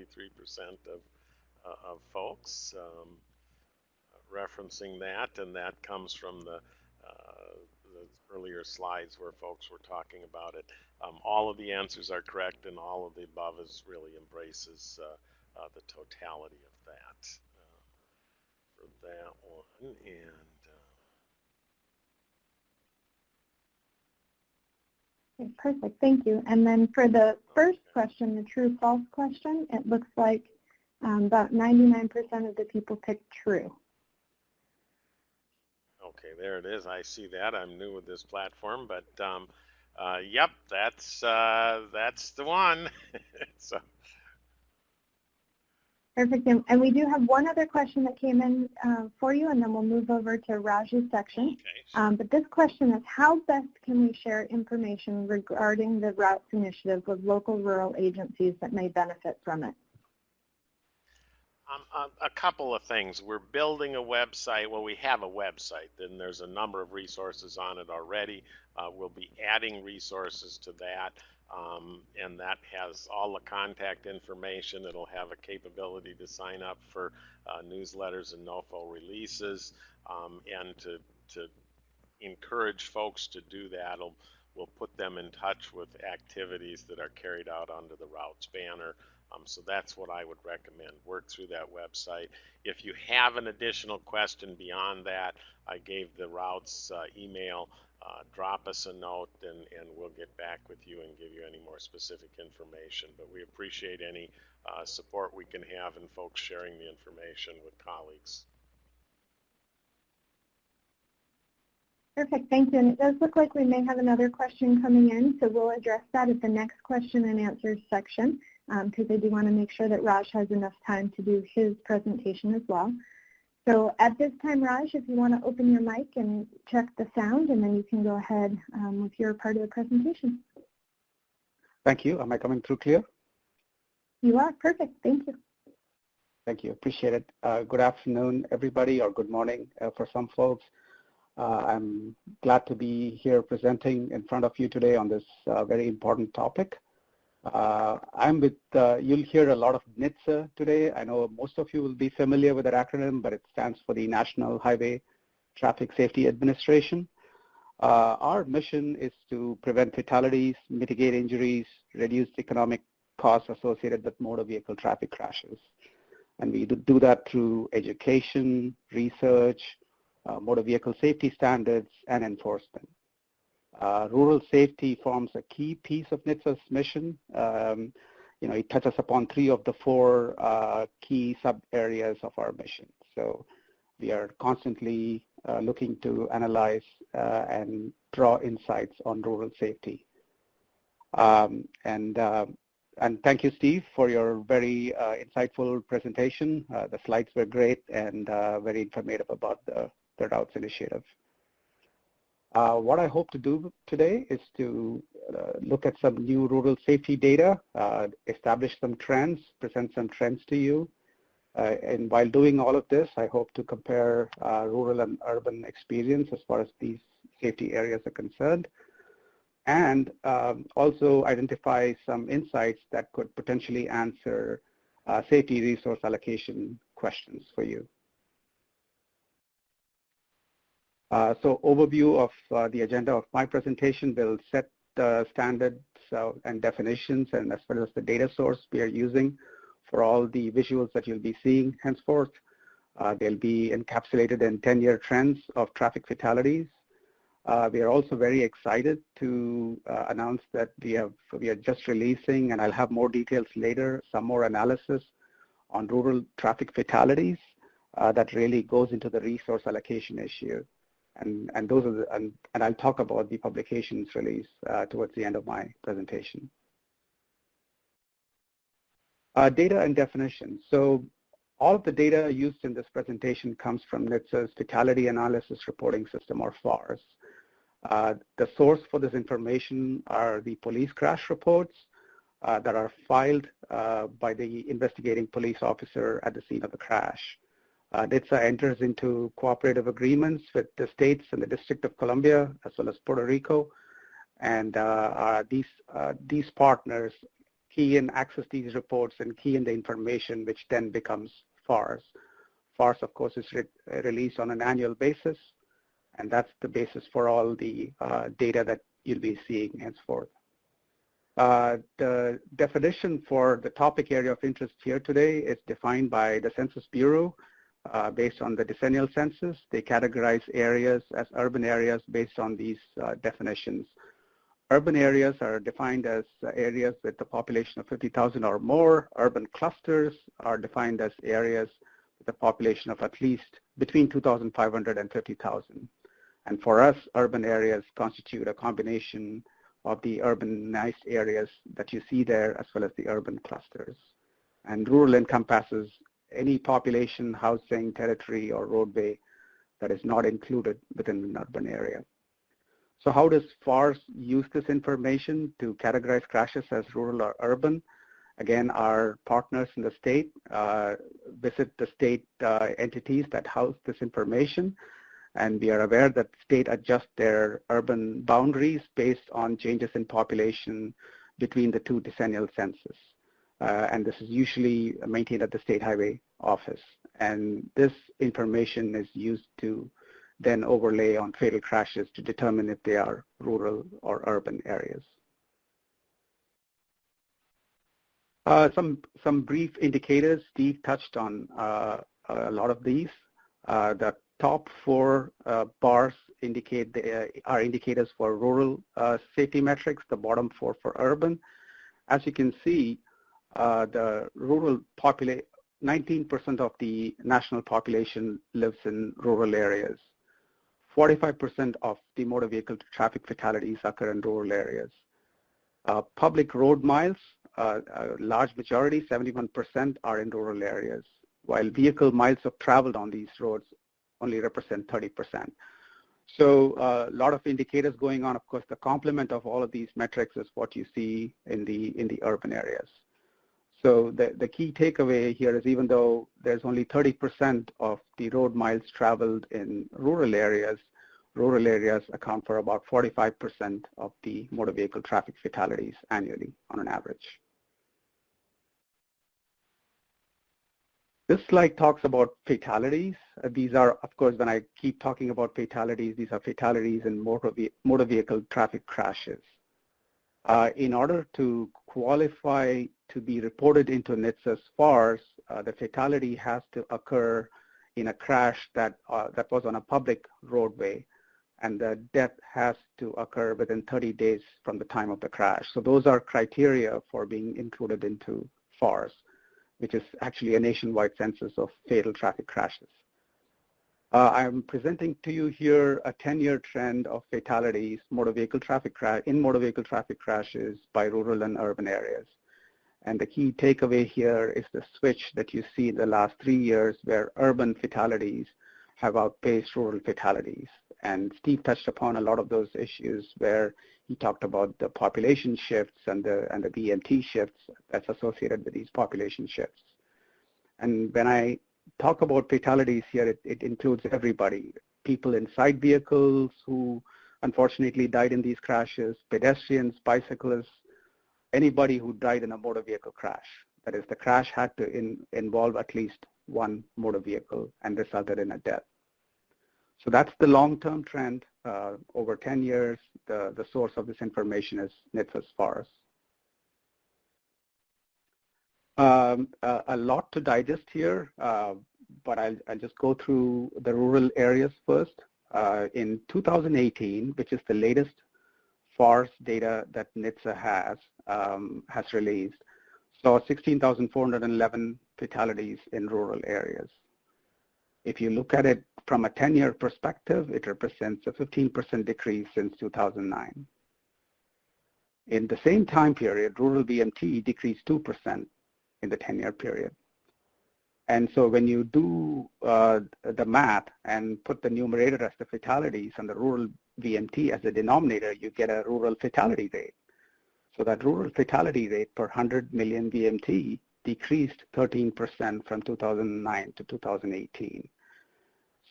of folks referencing that, and that comes from the earlier slides where folks were talking about it. All of the answers are correct, and all of the above really embraces the totality of that for that one. And Okay, perfect, thank you. And then for the first question, the true-false question, it looks like about 99% of the people picked true. Okay, there it is. I see that. I'm new with this platform, but yep, that's the one. So. Perfect. And we do have one other question that came in for you, and then we'll move over to Raj's section. Okay. But this question is, how best can we share information regarding the Routes Initiative with local rural agencies that may benefit from it? A couple of things. We're building a website. Well, we have a website, and there's a number of resources on it already. We'll be adding resources to that. And that has all the contact information. It'll have a capability to sign up for newsletters and NOFO releases, and to encourage folks to do that. We'll put them in touch with activities that are carried out under the Routes banner. So that's what I would recommend. Work through that website. If you have an additional question beyond that, I gave the Routes email. Drop us a note, and we'll get back with you and give you any more specific information. But we appreciate any support we can have in folks sharing the information with colleagues. Perfect, thank you. And it does look like we may have another question coming in, so we'll address that at the next question and answers section, because I do want to make sure that Raj has enough time to do his presentation as well. So at this time, Raj, if you want to open your mic and check the sound, and then you can go ahead with your part of the presentation. Thank you. Am I coming through clear? You are. Perfect. Thank you. Thank you. Appreciate it. Good afternoon, everybody, or good morning for some folks. I'm glad to be here presenting in front of you today on this very important topic. I'm with, you'll hear a lot of NHTSA today. I know most of you will be familiar with that acronym, but it stands for the National Highway Traffic Safety Administration. Our mission is to prevent fatalities, mitigate injuries, reduce economic costs associated with motor vehicle traffic crashes. And we do that through education, research, motor vehicle safety standards, and enforcement. Rural safety forms a key piece of NHTSA's mission. It touches upon 3 of the 4 key sub-areas of our mission. So we are constantly looking to analyze and draw insights on rural safety. And thank you, Steve, for your very insightful presentation. The slides were great and very informative about the the Routes Initiative. What I hope to do today is to look at some new rural safety data, establish some trends, present some trends to you. And while doing all of this, I hope to compare rural and urban experience as far as these safety areas are concerned, and also identify some insights that could potentially answer safety resource allocation questions for you. So overview of the agenda of my presentation will set the standards and definitions, and as well as the data source we are using for all the visuals that you'll be seeing henceforth. They'll be encapsulated in 10-year trends of traffic fatalities. We are also very excited to announce that we are just releasing, and I'll have more details later, some more analysis on rural traffic fatalities that really goes into the resource allocation issue. And those are and I'll talk about the publications release towards the end of my presentation. Data and definitions. So all of the data used in this presentation comes from NHTSA's Fatality Analysis Reporting System, or FARS. The source for this information are the police crash reports that are filed by the investigating police officer at the scene of the crash. NHTSA enters into cooperative agreements with the states and the District of Columbia, as well as Puerto Rico, and these partners key in, access these reports, and key in the information, which then becomes FARS. FARS, of course, is released on an annual basis, and that's the basis for all the data that you'll be seeing henceforth. The definition for the topic area of interest here today is defined by the Census Bureau based on the decennial census. They categorize areas as urban areas based on these definitions. Urban areas are defined as areas with a population of 50,000 or more. Urban clusters are defined as areas with a population of at least between 2,500 and 50,000. And for us, urban areas constitute a combination of the urbanized areas that you see there, as well as the urban clusters. And rural encompasses any population, housing, territory, or roadway that is not included within an urban area. So how does FARS use this information to categorize crashes as rural or urban? Again, our partners in the state visit the state entities that house this information, and we are aware that the state adjusts their urban boundaries based on changes in population between the two decennial census. And this is usually maintained at the State Highway Office. And this information is used to then overlay on fatal crashes to determine if they are rural or urban areas. Some brief indicators. Steve touched on a lot of these. The top four bars are indicators for rural safety metrics, the bottom four for urban. As you can see, the rural population, 19% of the national population lives in rural areas. 45% of the motor vehicle traffic fatalities occur in rural areas. Public road miles, a large majority, 71%, are in rural areas, while vehicle miles of traveled on these roads only represent 30%. So a lot of indicators going on. Of course, the complement of all of these metrics is what you see in the urban areas. So the key takeaway here is, even though there's only 30% of the road miles traveled in rural areas account for about 45% of the motor vehicle traffic fatalities annually on an average. This slide talks about fatalities. These are, of course, when I keep talking about fatalities, these are fatalities in motor vehicle traffic crashes. In order to qualify to be reported into NHTSA's FARS, the fatality has to occur in a crash that was on a public roadway, and the death has to occur within 30 days from the time of the crash. So those are criteria for being included into FARS, which is actually a nationwide census of fatal traffic crashes. I'm presenting to you here a 10-year trend of fatalities, motor vehicle traffic crashes by rural and urban areas. And the key takeaway here is the switch that you see in the last 3 years, where urban fatalities have outpaced rural fatalities. And Steve touched upon a lot of those issues where he talked about the population shifts and the VMT shifts that's associated with these population shifts. And when I talk about fatalities here, it includes everybody, people inside vehicles who unfortunately died in these crashes, pedestrians, bicyclists, anybody who died in a motor vehicle crash. That is, the crash had to involve at least one motor vehicle and resulted in a death. So that's the long-term trend. Over 10 years, the source of this information is NHTSA's FARS. A lot to digest here, but I'll just go through the rural areas first. In 2018, which is the latest FARS data that NHTSA has released, saw 16,411 fatalities in rural areas. If you look at it from a 10-year perspective, it represents a 15% decrease since 2009. In the same time period, rural VMT decreased 2% in the 10-year period. And so when you do the math and put the numerator as the fatalities and the rural VMT as the denominator, you get a rural fatality rate. So that rural fatality rate per 100 million VMT decreased 13% from 2009 to 2018.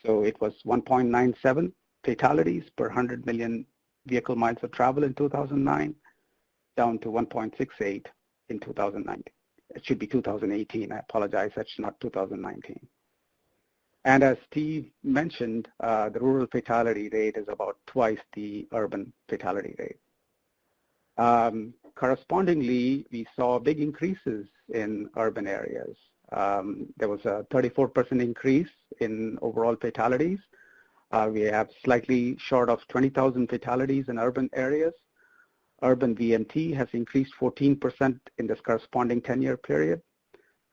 So it was 1.97 fatalities per 100 million vehicle miles of travel in 2009, down to 1.68 in 2019. It should be 2018. I apologize, that's not 2019. And as Steve mentioned, the rural fatality rate is about twice the urban fatality rate. Correspondingly, we saw big increases in urban areas. There was a 34% increase in overall fatalities. We have slightly short of 20,000 fatalities in urban areas. Urban VMT has increased 14% in this corresponding 10-year period.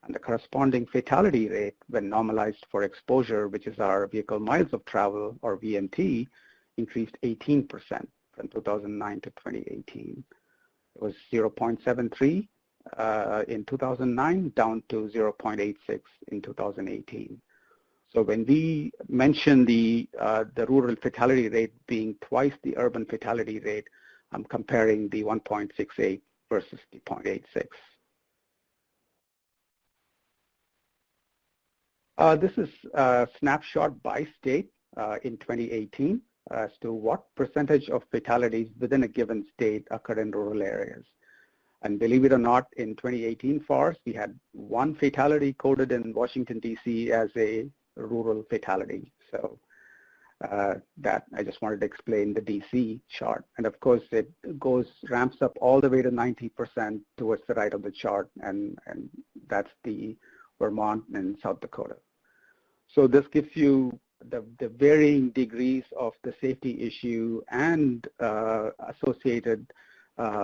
And the corresponding fatality rate when normalized for exposure, which is our vehicle miles of travel, or VMT, increased 18% from 2009 to 2018. It was 0.73 in 2009, down to 0.86 in 2018. So when we mention the rural fatality rate being twice the urban fatality rate, I'm comparing the 1.68 versus the 0.86. This is a snapshot by state in 2018 as to what percentage of fatalities within a given state occurred in rural areas. And believe it or not, in 2018 FARS, we had one fatality coded in Washington, D.C. as a rural fatality. So that I just wanted to explain the DC chart. And of course, it ramps up all the way to 90% towards the right of the chart, and that's the Vermont and South Dakota. So this gives you the varying degrees of the safety issue and associated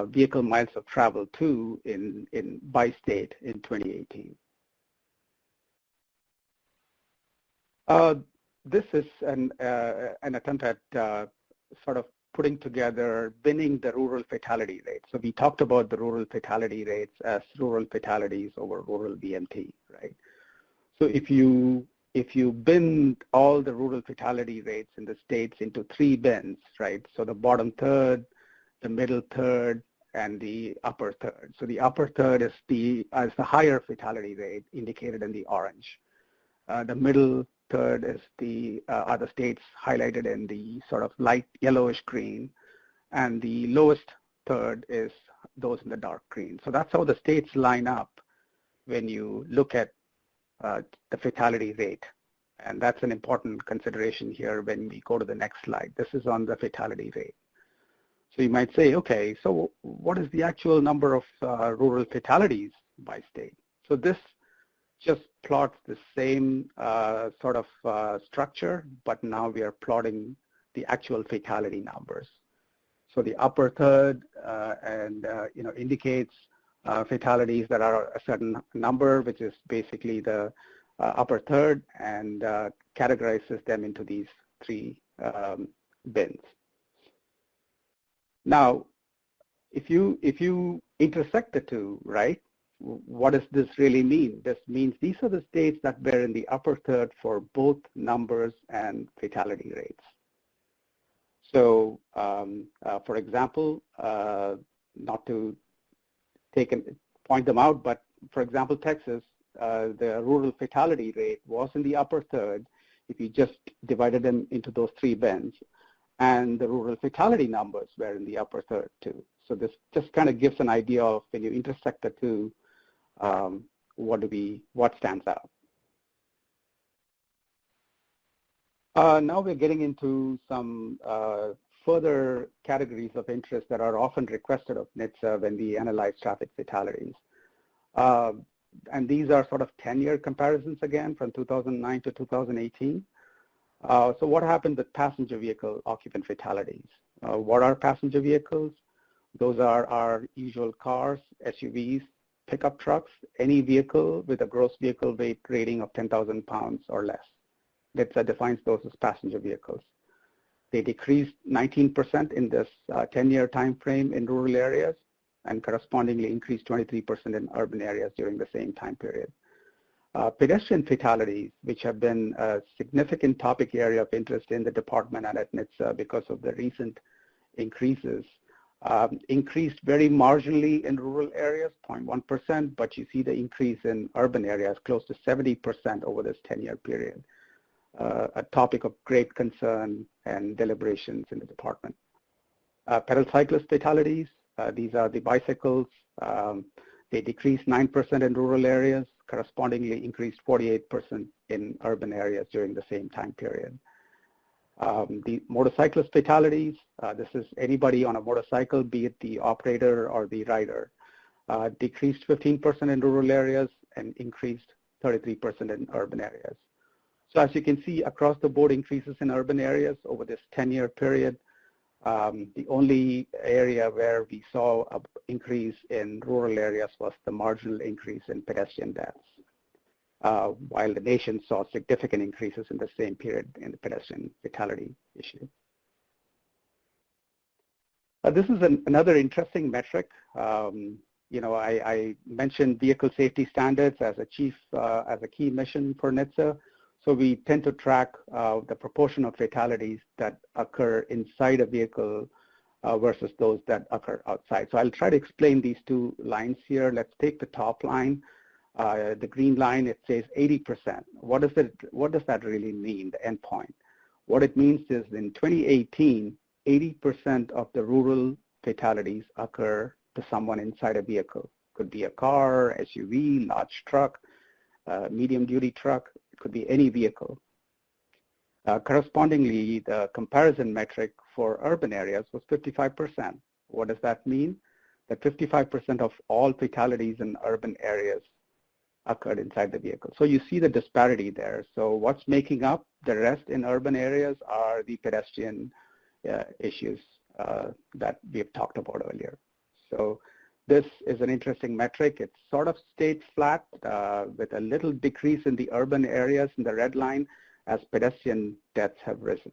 vehicle miles of travel too in by state in 2018. This is an attempt at sort of putting together, binning the rural fatality rate. So we talked about the rural fatality rates as rural fatalities over rural VMT, right? So if you bin all the rural fatality rates in the states into three bins, right? So the bottom third, the middle third, and the upper third. So the upper third is the higher fatality rate indicated in the orange. The middle third is the other states highlighted in the sort of light yellowish green, and the lowest third is those in the dark green. So that's how the states line up when you look at the fatality rate. And that's an important consideration here when we go to the next slide. This is on the fatality rate. So you might say, okay, so what is the actual number of rural fatalities by state? So this just plots the same sort of structure, but now we are plotting the actual fatality numbers. So the upper third indicates fatalities that are a certain number, which is basically the upper third, and categorizes them into these three bins. Now, if you intersect the two, right? what does this really mean? This means these are the states that were in the upper third for both numbers and fatality rates. So, for example, not to point them out, but for example, Texas, the rural fatality rate was in the upper third if you just divided them into those three bins, and the rural fatality numbers were in the upper third too. So this just kind of gives an idea of when you intersect the two, what stands out. Now we're getting into some further categories of interest that are often requested of NHTSA when we analyze traffic fatalities. And these are sort of 10-year comparisons again from 2009 to 2018. So what happened with passenger vehicle occupant fatalities? What are passenger vehicles? Those are our usual cars, SUVs, pickup trucks, any vehicle with a gross vehicle weight rating of 10,000 pounds or less. NHTSA defines those as passenger vehicles. They decreased 19% in this 10-year time frame in rural areas and correspondingly increased 23% in urban areas during the same time period. Pedestrian fatalities, which have been a significant topic area of interest in the department and at NHTSA because of the recent increases, increased very marginally in rural areas, 0.1%, but you see the increase in urban areas close to 70% over this 10-year period. A topic of great concern and deliberations in the department. Pedal cyclist fatalities, these are the bicycles. They decreased 9% in rural areas, correspondingly increased 48% in urban areas during the same time period. The motorcyclist fatalities, this is anybody on a motorcycle, be it the operator or the rider, decreased 15% in rural areas and increased 33% in urban areas. So as you can see, across the board increases in urban areas over this 10-year period. The only area where we saw an increase in rural areas was the marginal increase in pedestrian deaths, while the nation saw significant increases in the same period in the pedestrian fatality issue. This is another interesting metric. I mentioned vehicle safety standards as a key mission for NHTSA. So we tend to track the proportion of fatalities that occur inside a vehicle versus those that occur outside. So I'll try to explain these two lines here. Let's take the top line. The green line, it says 80%. What does that really mean, the endpoint? What it means is in 2018, 80% of the rural fatalities occur to someone inside a vehicle. Could be a car, SUV, large truck, medium-duty truck. It could be any vehicle. Correspondingly, the comparison metric for urban areas was 55%. What does that mean? That 55% of all fatalities in urban areas occurred inside the vehicle. So you see the disparity there. So what's making up the rest in urban areas are the pedestrian issues that we have talked about earlier. So this is an interesting metric. It sort of stayed flat with a little decrease in the urban areas in the red line as pedestrian deaths have risen.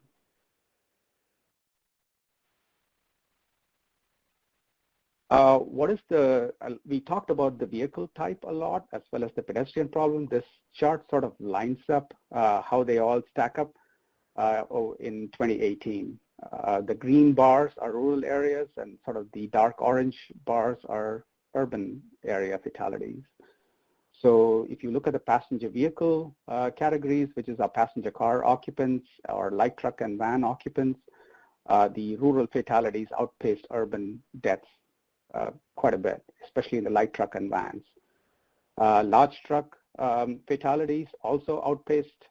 We talked about the vehicle type a lot as well as the pedestrian problem. This chart sort of lines up how they all stack up in 2018. The green bars are rural areas and sort of the dark orange bars are urban area fatalities. So if you look at the passenger vehicle categories, which is our passenger car occupants or light truck and van occupants, the rural fatalities outpaced urban deaths quite a bit, especially in the light truck and vans. Large truck fatalities also outpaced,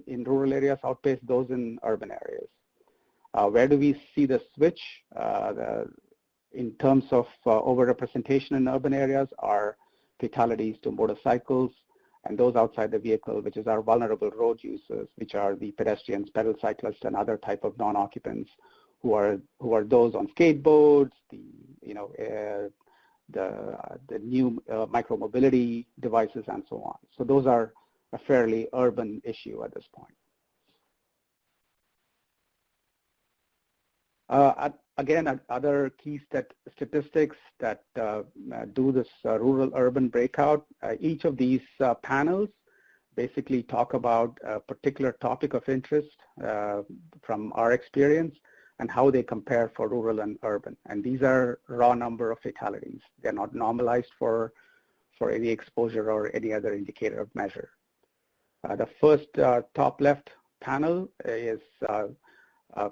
in rural areas, outpaced those in urban areas. Where do we see the switch in terms of overrepresentation in urban areas are fatalities to motorcycles and those outside the vehicle, which is our vulnerable road users, which are the pedestrians, pedal cyclists, and other type of non-occupants who are those on skateboards, the new micromobility devices, and so on. So those are a fairly urban issue at this point. Again, other key statistics that do this rural-urban breakout, each of these panels basically talk about a particular topic of interest from our experience and how they compare for rural and urban. And these are raw number of fatalities. They're not normalized for any exposure or any other indicator of measure. The first top left panel is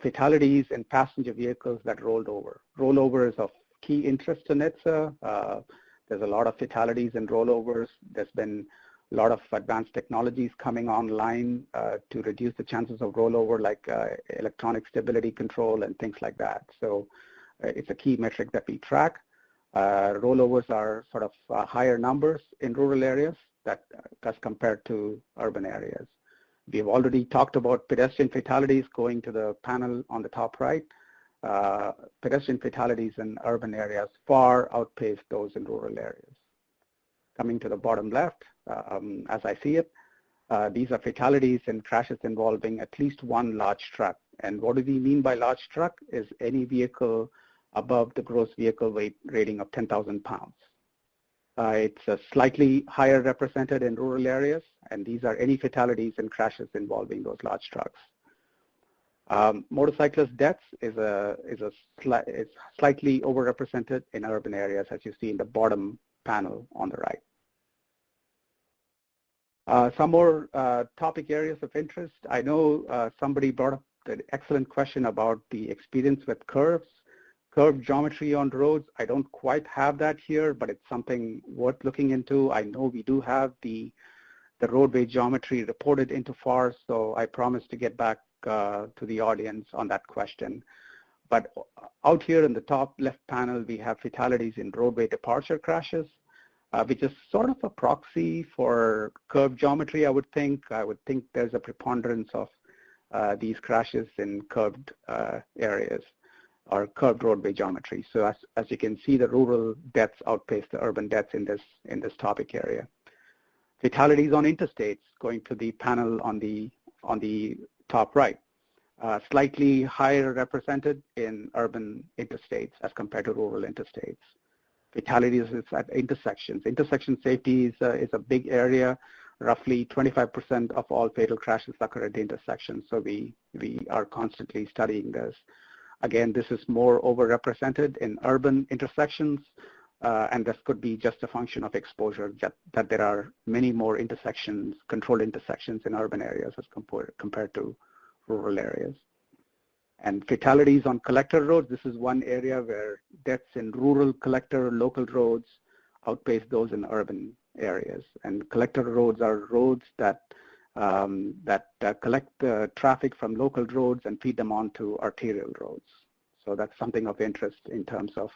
fatalities in passenger vehicles that rolled over. Rollover is of key interest to NHTSA. There's a lot of fatalities in rollovers. There's been a lot of advanced technologies coming online to reduce the chances of rollover, like electronic stability control and things like that. So it's a key metric that we track. Rollovers are sort of higher numbers in rural areas as compared to urban areas. We've already talked about pedestrian fatalities. Going to the panel on the top right. Pedestrian fatalities in urban areas far outpace those in rural areas. Coming to the bottom left, as I see it, these are fatalities in crashes involving at least one large truck. And what do we mean by large truck is any vehicle above the gross vehicle weight rating of 10,000 pounds. It's slightly higher represented in rural areas, and these are any fatalities and crashes involving those large trucks. Motorcyclist deaths is slightly overrepresented in urban areas, as you see in the bottom panel on the right. Some more topic areas of interest. I know somebody brought up an excellent question about the experience with curves. Curved geometry on roads, I don't quite have that here, but it's something worth looking into. I know we do have the roadway geometry reported into FAR, so I promise to get back to the audience on that question. But out here in the top left panel, we have fatalities in roadway departure crashes, which is sort of a proxy for curved geometry, I would think. I would think there's a preponderance of these crashes in curved areas or curved roadway geometry. So as you can see, the rural deaths outpace the urban deaths in this topic area. Fatalities on interstates, going to the panel on the top right, slightly higher represented in urban interstates as compared to rural interstates. Fatalities at intersections. Intersection safety is a big area. Roughly 25% of all fatal crashes occur at the intersection. So we are constantly studying this. Again, this is more overrepresented in urban intersections, and this could be just a function of exposure, that there are many more intersections, controlled intersections in urban areas as compared to rural areas. And fatalities on collector roads, this is one area where deaths in rural collector local roads outpace those in urban areas. And collector roads are roads that collect the traffic from local roads and feed them onto arterial roads. So that's something of interest in terms of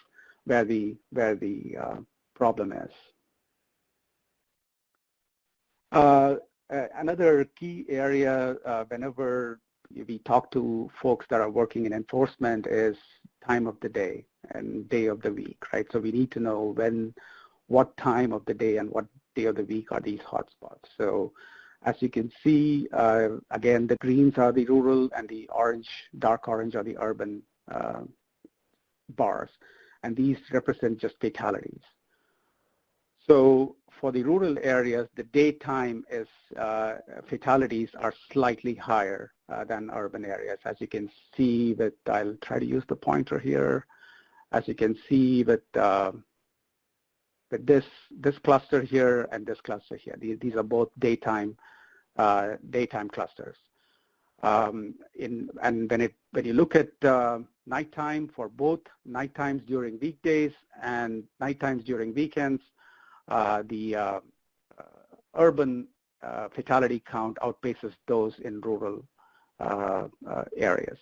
where the problem is. Another key area whenever we talk to folks that are working in enforcement is time of the day and day of the week, right? So we need to know what time of the day and what day of the week are these hotspots. So as you can see, again, the greens are the rural and the orange, dark orange are the urban bars. And these represent just fatalities. So for the rural areas, the daytime is fatalities are slightly higher than urban areas. As you can see with, I'll try to use the pointer here. As you can see with this cluster here and this cluster here. These are both daytime clusters. And when you look at nighttime, for both nighttimes during weekdays and nighttimes during weekends, the urban fatality count outpaces those in rural areas.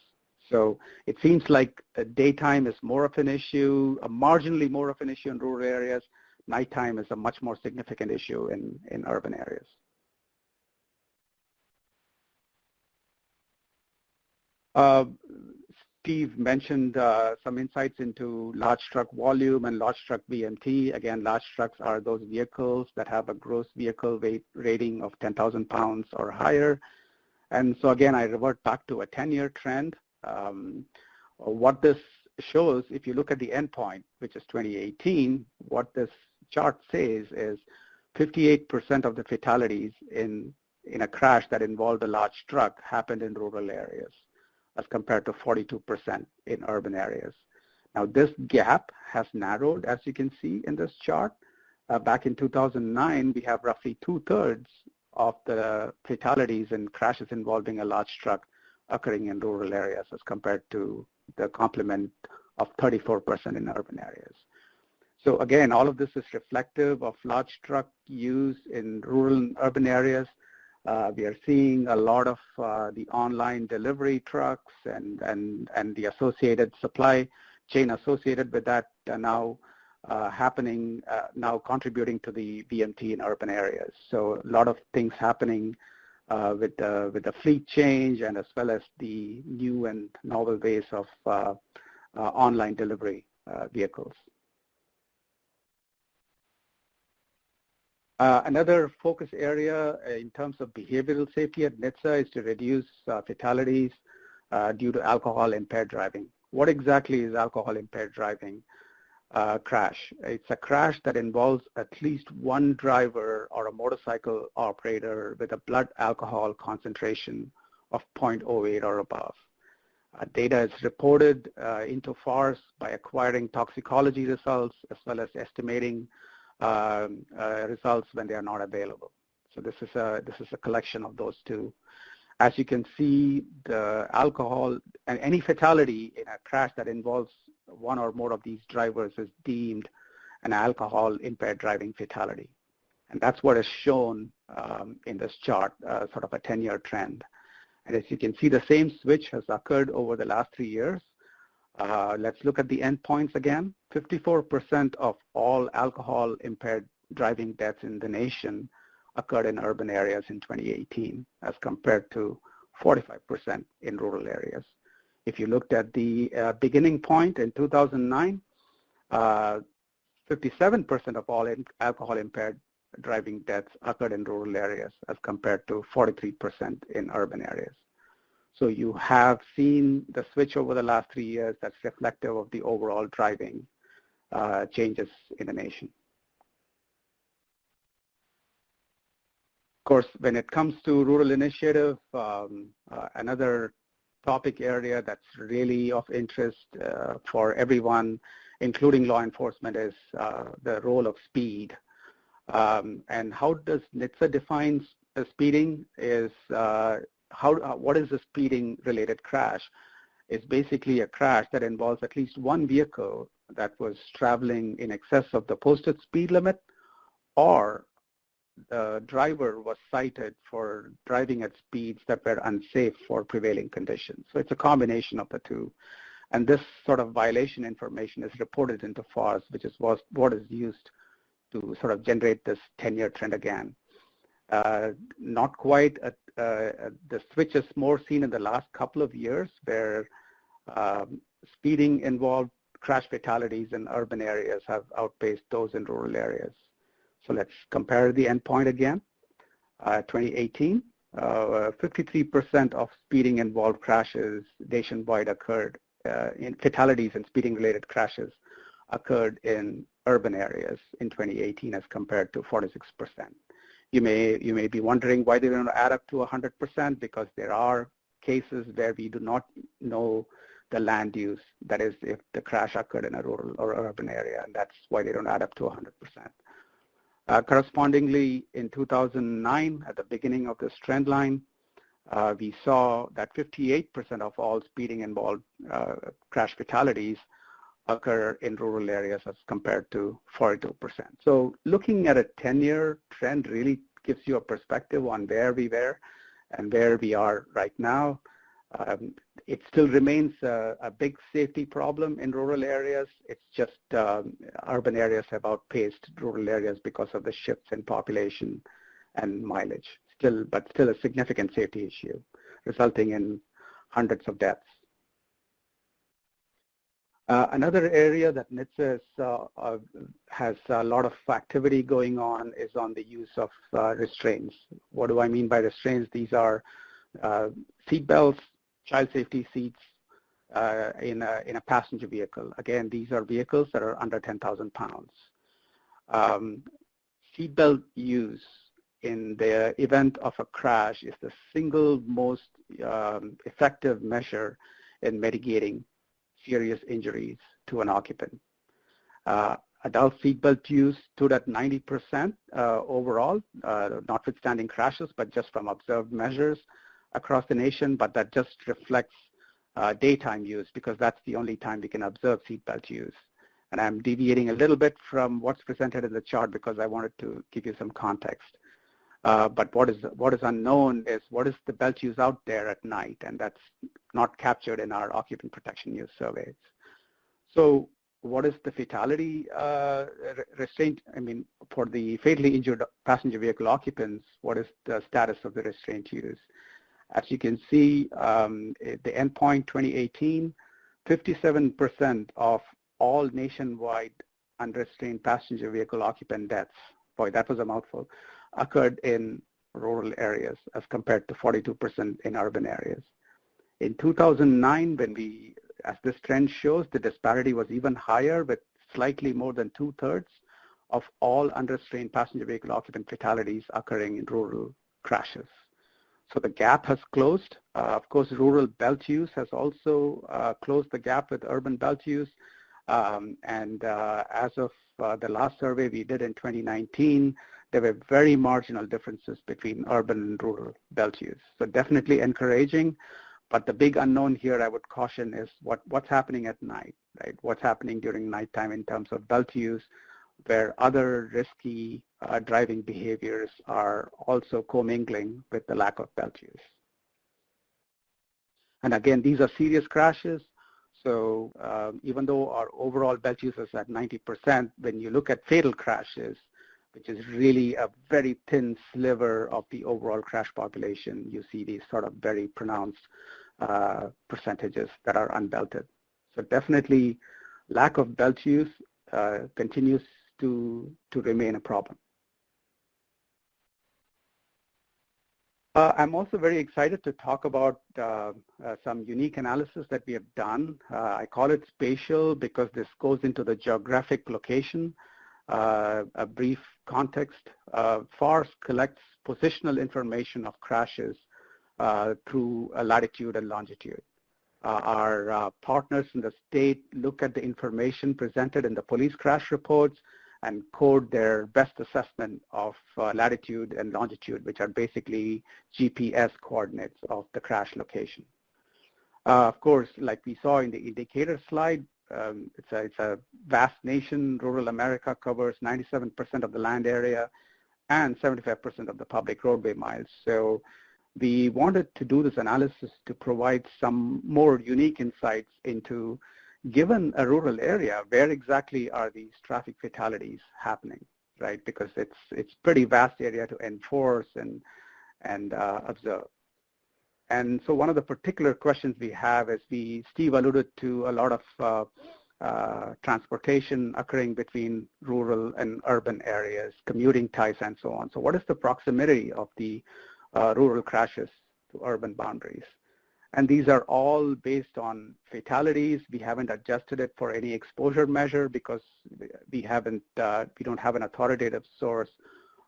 So it seems like daytime is more of an issue, marginally more of an issue in rural areas. Nighttime is a much more significant issue in urban areas. Steve mentioned some insights into large truck volume and large truck VMT. Again, large trucks are those vehicles that have a gross vehicle weight rating of 10,000 pounds or higher. And so again, I revert back to a 10-year trend. What this shows, if you look at the endpoint, which is 2018, what this chart says is 58% of the fatalities in a crash that involved a large truck happened in rural areas as compared to 42% in urban areas. Now this gap has narrowed, as you can see in this chart. Back in 2009, we have roughly 2/3 of the fatalities in crashes involving a large truck occurring in rural areas as compared to the complement of 34% in urban areas. So again, all of this is reflective of large truck use in rural and urban areas. We are seeing a lot of the online delivery trucks and the associated supply chain associated with that now happening, now contributing to the VMT in urban areas. So a lot of things happening with the fleet change and as well as the new and novel ways of online delivery vehicles. Another focus area in terms of behavioral safety at NHTSA is to reduce fatalities due to alcohol-impaired driving. What exactly is alcohol-impaired driving crash? It's a crash that involves at least one driver or a motorcycle operator with a blood alcohol concentration of 0.08 or above. Data is reported into FARS by acquiring toxicology results as well as estimating results when they are not available. So this is a collection of those two. As you can see, the alcohol and any fatality in a crash that involves one or more of these drivers is deemed an alcohol-impaired driving fatality. And that's what is shown in this chart, sort of a 10-year trend. And as you can see, the same switch has occurred over the last 3 years. Let's look at the endpoints again. 54% of all alcohol-impaired driving deaths in the nation occurred in urban areas in 2018 as compared to 45% in rural areas. If you looked at the beginning point in 2009, 57% of all alcohol-impaired driving deaths occurred in rural areas as compared to 43% in urban areas. So you have seen the switch over the last 3 years that's reflective of the overall driving changes in the nation. Of course, when it comes to rural initiative, another topic area that's really of interest for everyone, including law enforcement, is the role of speed. And how does NHTSA define speeding is what is a speeding-related crash? It's basically a crash that involves at least one vehicle that was traveling in excess of the posted speed limit, or the driver was cited for driving at speeds that were unsafe for prevailing conditions. So it's a combination of the two. And this sort of violation information is reported into FARS, which is what is used to sort of generate this 10-year trend again. Not quite, the switch is more seen in the last couple of years where speeding involved crash fatalities in urban areas have outpaced those in rural areas. So let's compare the endpoint again. 2018, 53% of speeding involved crashes nationwide occurred in fatalities and speeding related crashes occurred in urban areas in 2018 as compared to 46%. You may be wondering why they don't add up to 100%, because there are cases where we do not know the land use, that is if the crash occurred in a rural or urban area, and that's why they don't add up to 100%. Correspondingly, in 2009, at the beginning of this trend line, we saw that 58% of all speeding involved crash fatalities occur in rural areas as compared to 42%. So looking at a 10-year trend really gives you a perspective on where we were and where we are right now. It still remains a big safety problem in rural areas. It's just urban areas have outpaced rural areas because of the shifts in population and mileage. But still a significant safety issue, resulting in hundreds of deaths. Another area that NHTSA has a lot of activity going on is on the use of restraints. What do I mean by restraints? These are seat belts, child safety seats, in a passenger vehicle. Again, these are vehicles that are under 10,000 pounds. Seatbelt use in the event of a crash is the single most effective measure in mitigating serious injuries to an occupant. Adult seatbelt use stood at 90% overall, notwithstanding crashes, but just from observed measures across the nation, but that just reflects daytime use because that's the only time we can observe seatbelt use. And I'm deviating a little bit from what's presented in the chart because I wanted to give you some context. But what is unknown is what is the belt use out there at night, and that's not captured in our occupant protection use surveys. So what is the fatality restraint? I mean, for the fatally injured passenger vehicle occupants, what is the status of the restraint use? As you can see, the endpoint 2018, 57% of all nationwide unrestrained passenger vehicle occupant deaths, boy, that was a mouthful, occurred in rural areas as compared to 42% in urban areas. In 2009, as this trend shows, the disparity was even higher with slightly more than 2/3 of all unrestrained passenger vehicle occupant fatalities occurring in rural crashes. So the gap has closed. Of course, rural belt use has also closed the gap with urban belt use. As of the last survey we did in 2019, there were very marginal differences between urban and rural belt use. So definitely encouraging, but the big unknown here I would caution is what's happening at night, right? What's happening during nighttime in terms of belt use, where other risky driving behaviors are also commingling with the lack of belt use. And again, these are serious crashes. So even though our overall belt use is at 90%, when you look at fatal crashes, which is really a very thin sliver of the overall crash population, you see these sort of very pronounced percentages that are unbelted. So definitely lack of belt use continues to remain a problem. I'm also very excited to talk about some unique analysis that we have done. I call it spatial because this goes into the geographic location. A brief context, FARS collects positional information of crashes through latitude and longitude. Our partners in the state look at the information presented in the police crash reports and code their best assessment of latitude and longitude, which are basically GPS coordinates of the crash location. Of course, like we saw in the indicator slide, it's a vast nation. Rural America covers 97% of the land area and 75% of the public roadway miles. So we wanted to do this analysis to provide some more unique insights into, given a rural area, where exactly are these traffic fatalities happening, right? Because it's pretty vast area to enforce and observe. And so one of the particular questions we have is Steve alluded to a lot of transportation occurring between rural and urban areas, commuting ties and so on. So what is the proximity of the rural crashes to urban boundaries? And these are all based on fatalities. We haven't adjusted it for any exposure measure because we don't have an authoritative source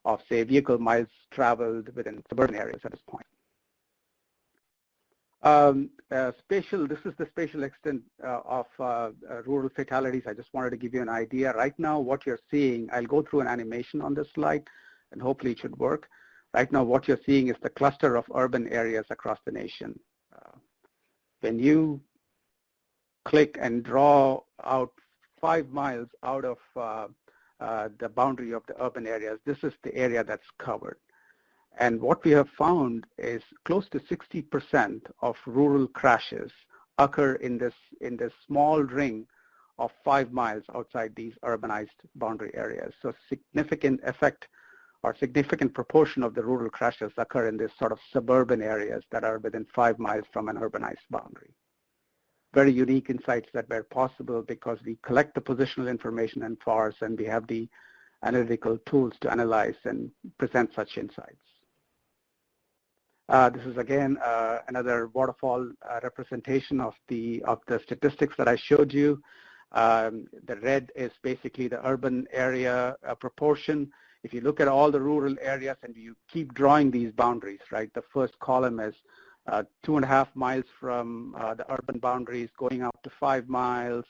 of, say, vehicle miles traveled within suburban areas at this point. This is the spatial extent of rural fatalities. I just wanted to give you an idea. Right now, what you're seeing, I'll go through an animation on this slide, and hopefully it should work. Right now, what you're seeing is the cluster of urban areas across the nation. When you click and draw out 5 miles out of the boundary of the urban areas, this is the area that's covered. And what we have found is close to 60% of rural crashes occur in this small ring of 5 miles outside these urbanized boundary areas. So significant effect or significant proportion of the rural crashes occur in this sort of suburban areas that are within 5 miles from an urbanized boundary. Very unique insights that were possible because we collect the positional information in FARS and we have the analytical tools to analyze and present such insights. This is again another waterfall representation of the statistics that I showed you. The red is basically the urban area proportion. If you look at all the rural areas and you keep drawing these boundaries, right? The first column is 2.5 miles from the urban boundaries going up to 5 miles.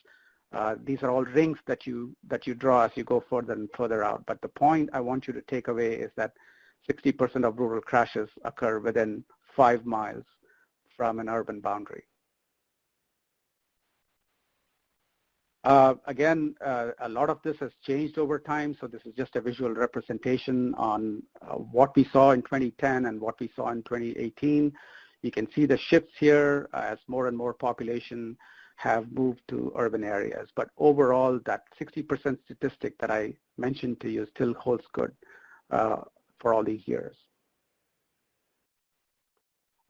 These are all rings that you draw as you go further and further out. But the point I want you to take away is that 60% of rural crashes occur within 5 miles from an urban boundary. Again, a lot of this has changed over time, so this is just a visual representation on what we saw in 2010 and what we saw in 2018. You can see the shifts here as more and more population have moved to urban areas. But overall, that 60% statistic that I mentioned to you still holds good for all these years.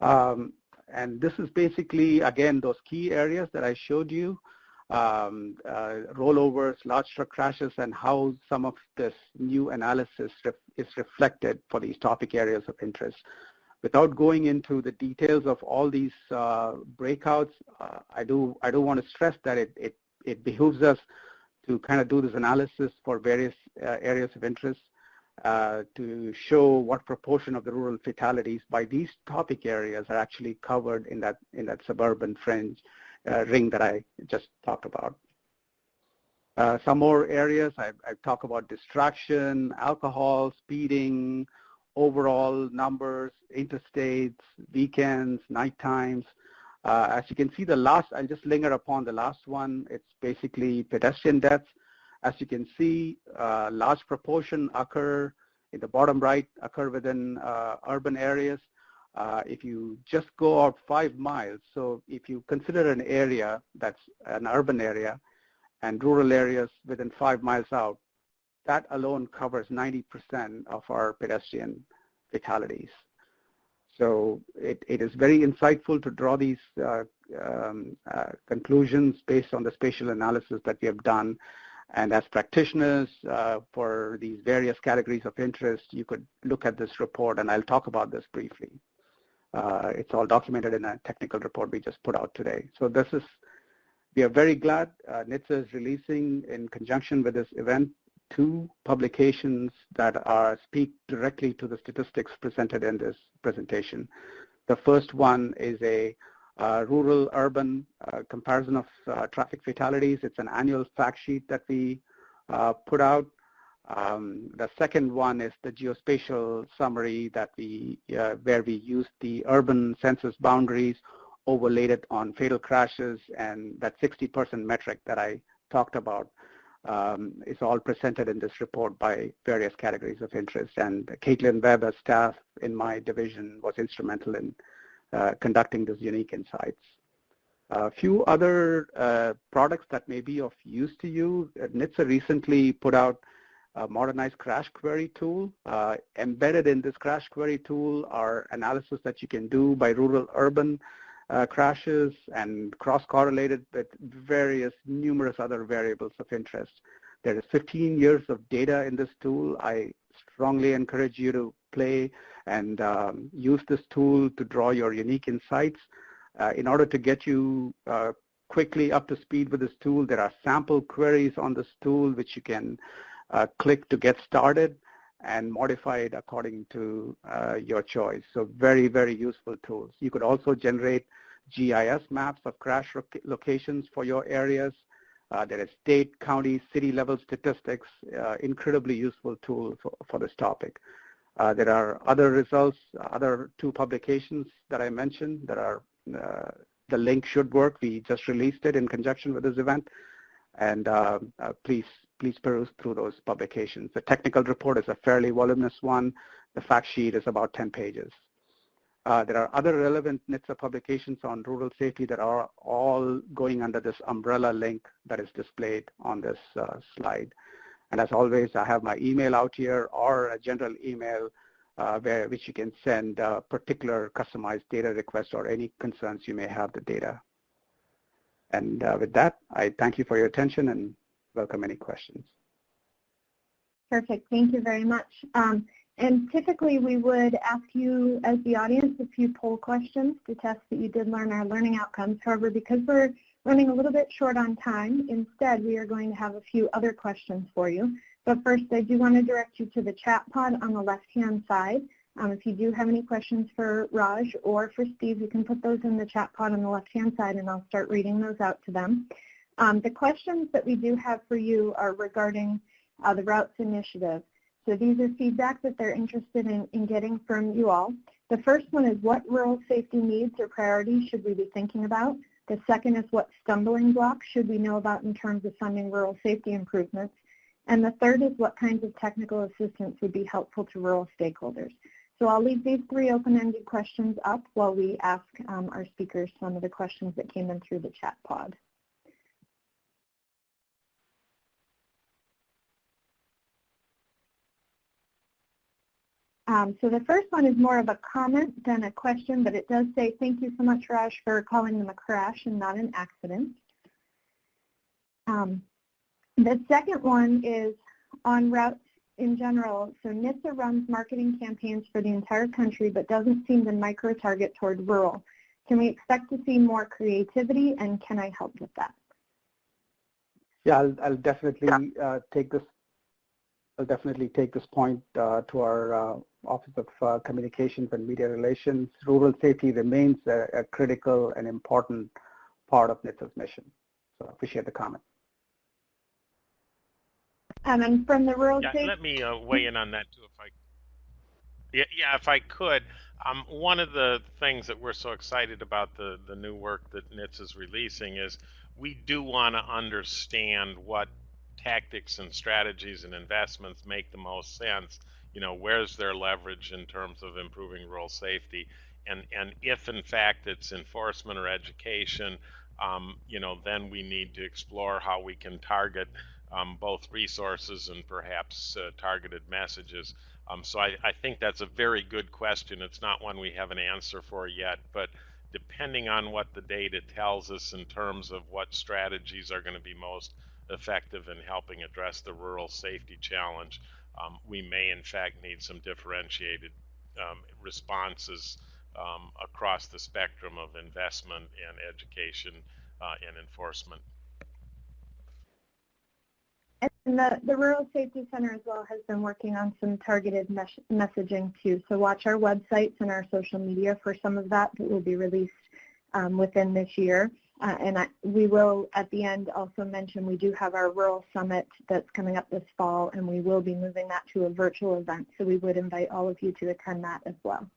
And this is basically, again, those key areas that I showed you, rollovers, large truck crashes, and how some of this new analysis is reflected for these topic areas of interest. Without going into the details of all these breakouts, I do want to stress that it behooves us to kind of do this analysis for various areas of interest to show what proportion of the rural fatalities by these topic areas are actually covered in that suburban fringe ring that I just talked about. Some more areas, I've talked about distraction, alcohol, speeding, overall numbers, interstates, weekends, night times. As you can see, I'll just linger upon the last one. It's basically pedestrian deaths. As you can see, large proportion occur in the bottom right, occur within urban areas. If you just go out 5 miles, so if you consider an area that's an urban area and rural areas within 5 miles out, that alone covers 90% of our pedestrian fatalities. So it is very insightful to draw these conclusions based on the spatial analysis that we have done. And as practitioners for these various categories of interest, you could look at this report, and I'll talk about this briefly. It's all documented in a technical report we just put out today. So we are very glad NHTSA is releasing, in conjunction with this event, 2 publications that speak directly to the statistics presented in this presentation. The first one is a rural-urban comparison of traffic fatalities. It's an annual fact sheet that we put out. The second one is the geospatial summary that where we used the urban census boundaries, overlaid it on fatal crashes, and that 60% metric that I talked about is all presented in this report by various categories of interest. And Caitlin Webb, as staff in my division, was instrumental in conducting these unique insights. A few other products that may be of use to you. NHTSA recently put out a modernized crash query tool. Embedded in this crash query tool are analysis that you can do by rural-urban crashes and cross-correlated with numerous other variables of interest. There is 15 years of data in this tool. I strongly encourage you to play and use this tool to draw your unique insights. In order to get you quickly up to speed with this tool, there are sample queries on this tool which you can click to get started and modify it according to your choice. So very, very useful tools. You could also generate GIS maps of crash locations for your areas. There is state, county, city level statistics, incredibly useful tool for this topic. There are other results, other 2 publications that I mentioned that are, the link should work. We just released it in conjunction with this event. And please peruse through those publications. The technical report is a fairly voluminous one. The fact sheet is about 10 pages. There are other relevant NHTSA publications on rural safety that are all going under this umbrella link that is displayed on this slide. And as always, I have my email out here, or a general email which you can send particular customized data requests or any concerns you may have the data. And with that, I thank you for your attention and welcome any questions. Perfect. Thank you very much. And typically we would ask you as the audience a few poll questions to test that you did learn our learning outcomes. However, because we're running a little bit short on time, instead we are going to have a few other questions for you. But first, I do want to direct you to the chat pod on the left-hand side. If you do have any questions for Raj or for Steve, you can put those in the chat pod on the left-hand side, and I'll start reading those out to them. The questions that we do have for you are regarding the Routes Initiative. So these are feedback that they're interested in getting from you all. The first one is, what rural safety needs or priorities should we be thinking about? The second is, what stumbling blocks should we know about in terms of funding rural safety improvements? And the third is, what kinds of technical assistance would be helpful to rural stakeholders? So I'll leave these three open-ended questions up while we ask our speakers some of the questions that came in through the chat pod. So the first one is more of a comment than a question, but it does say, thank you so much, Raj, for calling them a crash and not an accident. The second one is on routes in general. So NHTSA runs marketing campaigns for the entire country, but doesn't seem to micro-target toward rural. Can we expect to see more creativity, and can I help with that? Yeah, I'll definitely take this. I'll definitely take this point to our Office of Communications and Media Relations. Rural safety remains a critical and important part of NHTSA's mission. So I appreciate the comment. And from the rural safety. Let me weigh in on that too, if I could. One of the things that we're so excited about the new work that NHTSA is releasing is we do want to understand what tactics and strategies and investments make the most sense. You know, where's their leverage in terms of improving rural safety, and if in fact it's enforcement or education, you know, then we need to explore how we can target both resources and perhaps targeted messages. So I think that's a very good question. It's not one we have an answer for yet, but depending on what the data tells us in terms of what strategies are going to be most effective in helping address the rural safety challenge, we may in fact need some differentiated responses across the spectrum of investment and education and enforcement. And the Rural Safety Center as well has been working on some targeted messaging too. So watch our websites and our social media for some of that will be released within this year. We will at the end also mention we do have our Rural Summit that's coming up this fall, and we will be moving that to a virtual event. So we would invite all of you to attend that as well.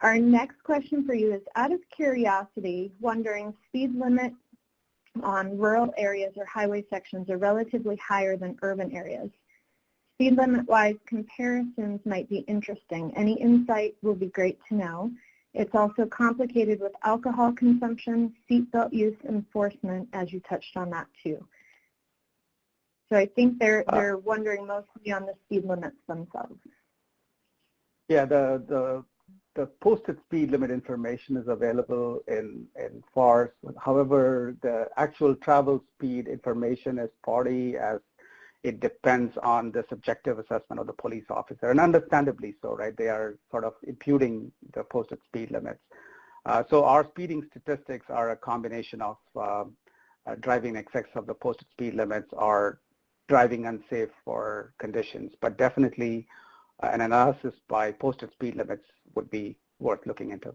Our next question for you is, out of curiosity, wondering, speed limit on rural areas or highway sections are relatively higher than urban areas. Speed limit-wise comparisons might be interesting. Any insight will be great to know. It's also complicated with alcohol consumption, seatbelt use, enforcement, as you touched on that too. So I think they're wondering mostly on the speed limits themselves. Yeah, the posted speed limit information is available in FARS. However, the actual travel speed information is spotty, as it depends on the subjective assessment of the police officer, and understandably so, right? They are sort of imputing the posted speed limits. So our speeding statistics are a combination of driving in excess of the posted speed limits or driving unsafe for conditions, but definitely an analysis by posted speed limits would be worth looking into.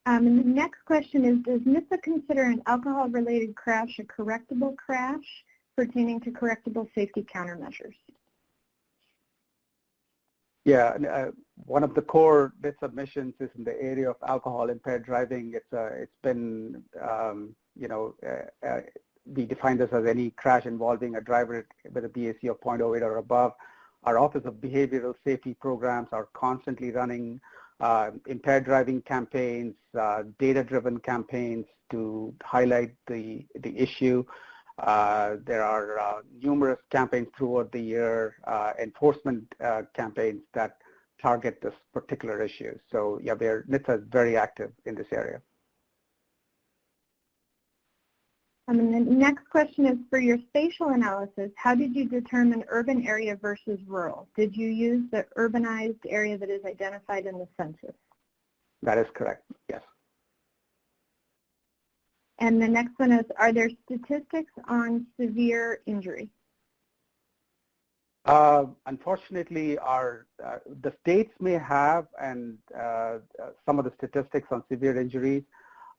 And the next question is, does NHTSA consider an alcohol-related crash a correctable crash pertaining to correctable safety countermeasures? Yeah, one of the core NHTSA missions is in the area of alcohol-impaired driving. It's been, we define this as any crash involving a driver with a BAC of 0.08 or above. Our Office of Behavioral Safety programs are constantly running impaired driving campaigns, data-driven campaigns to highlight the issue. There are numerous campaigns throughout the year, enforcement campaigns that target this particular issue. So yeah, NHTSA is very active in this area. And the next question is for your spatial analysis, how did you determine urban area versus rural? Did you use the urbanized area that is identified in the census? That is correct, yes. And the next one is, are there statistics on severe injury? Unfortunately, the states may have some of the statistics on severe injuries.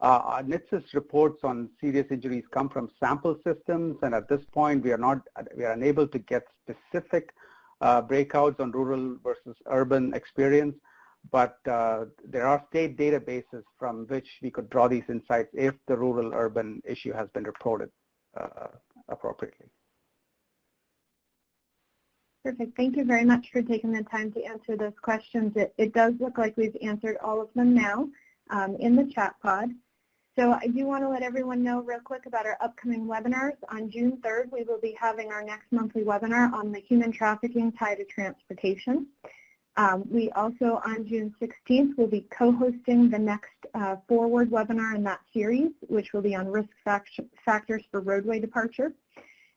Our NHTSA reports on serious injuries come from sample systems, and at this point, we are unable to get specific breakouts on rural versus urban experience. But there are state databases from which we could draw these insights if the rural-urban issue has been reported appropriately. Perfect. Thank you very much for taking the time to answer those questions. It does look like we've answered all of them now in the chat pod. So I do want to let everyone know real quick about our upcoming webinars. On June 3rd, we will be having our next monthly webinar on the human trafficking tied to transportation. We also, on June 16th, will be co-hosting the next forward webinar in that series, which will be on risk factors for roadway departure.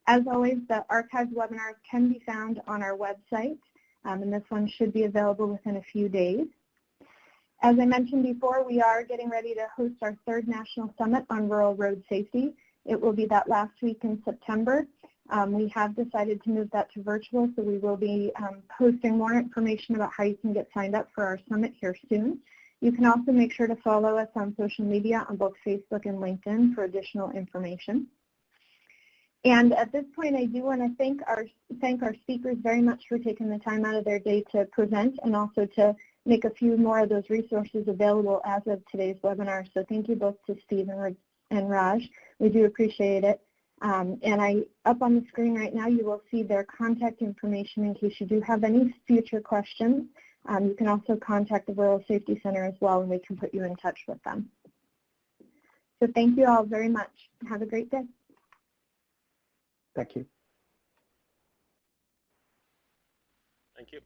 As always, the archived webinars can be found on our website, and this one should be available within a few days. As I mentioned before, we are getting ready to host our third National Summit on Rural Road Safety. It will be that last week in September. We have decided to move that to virtual, so we will be posting more information about how you can get signed up for our summit here soon. You can also make sure to follow us on social media on both Facebook and LinkedIn for additional information. And at this point, I do want to thank our speakers very much for taking the time out of their day to present and also to make a few more of those resources available as of today's webinar. So thank you both to Steve and Raj. We do appreciate it. And up on the screen right now, you will see their contact information in case you do have any future questions. You can also contact the Rural Safety Center as well, and we can put you in touch with them. So thank you all very much. Have a great day. Thank you. Thank you.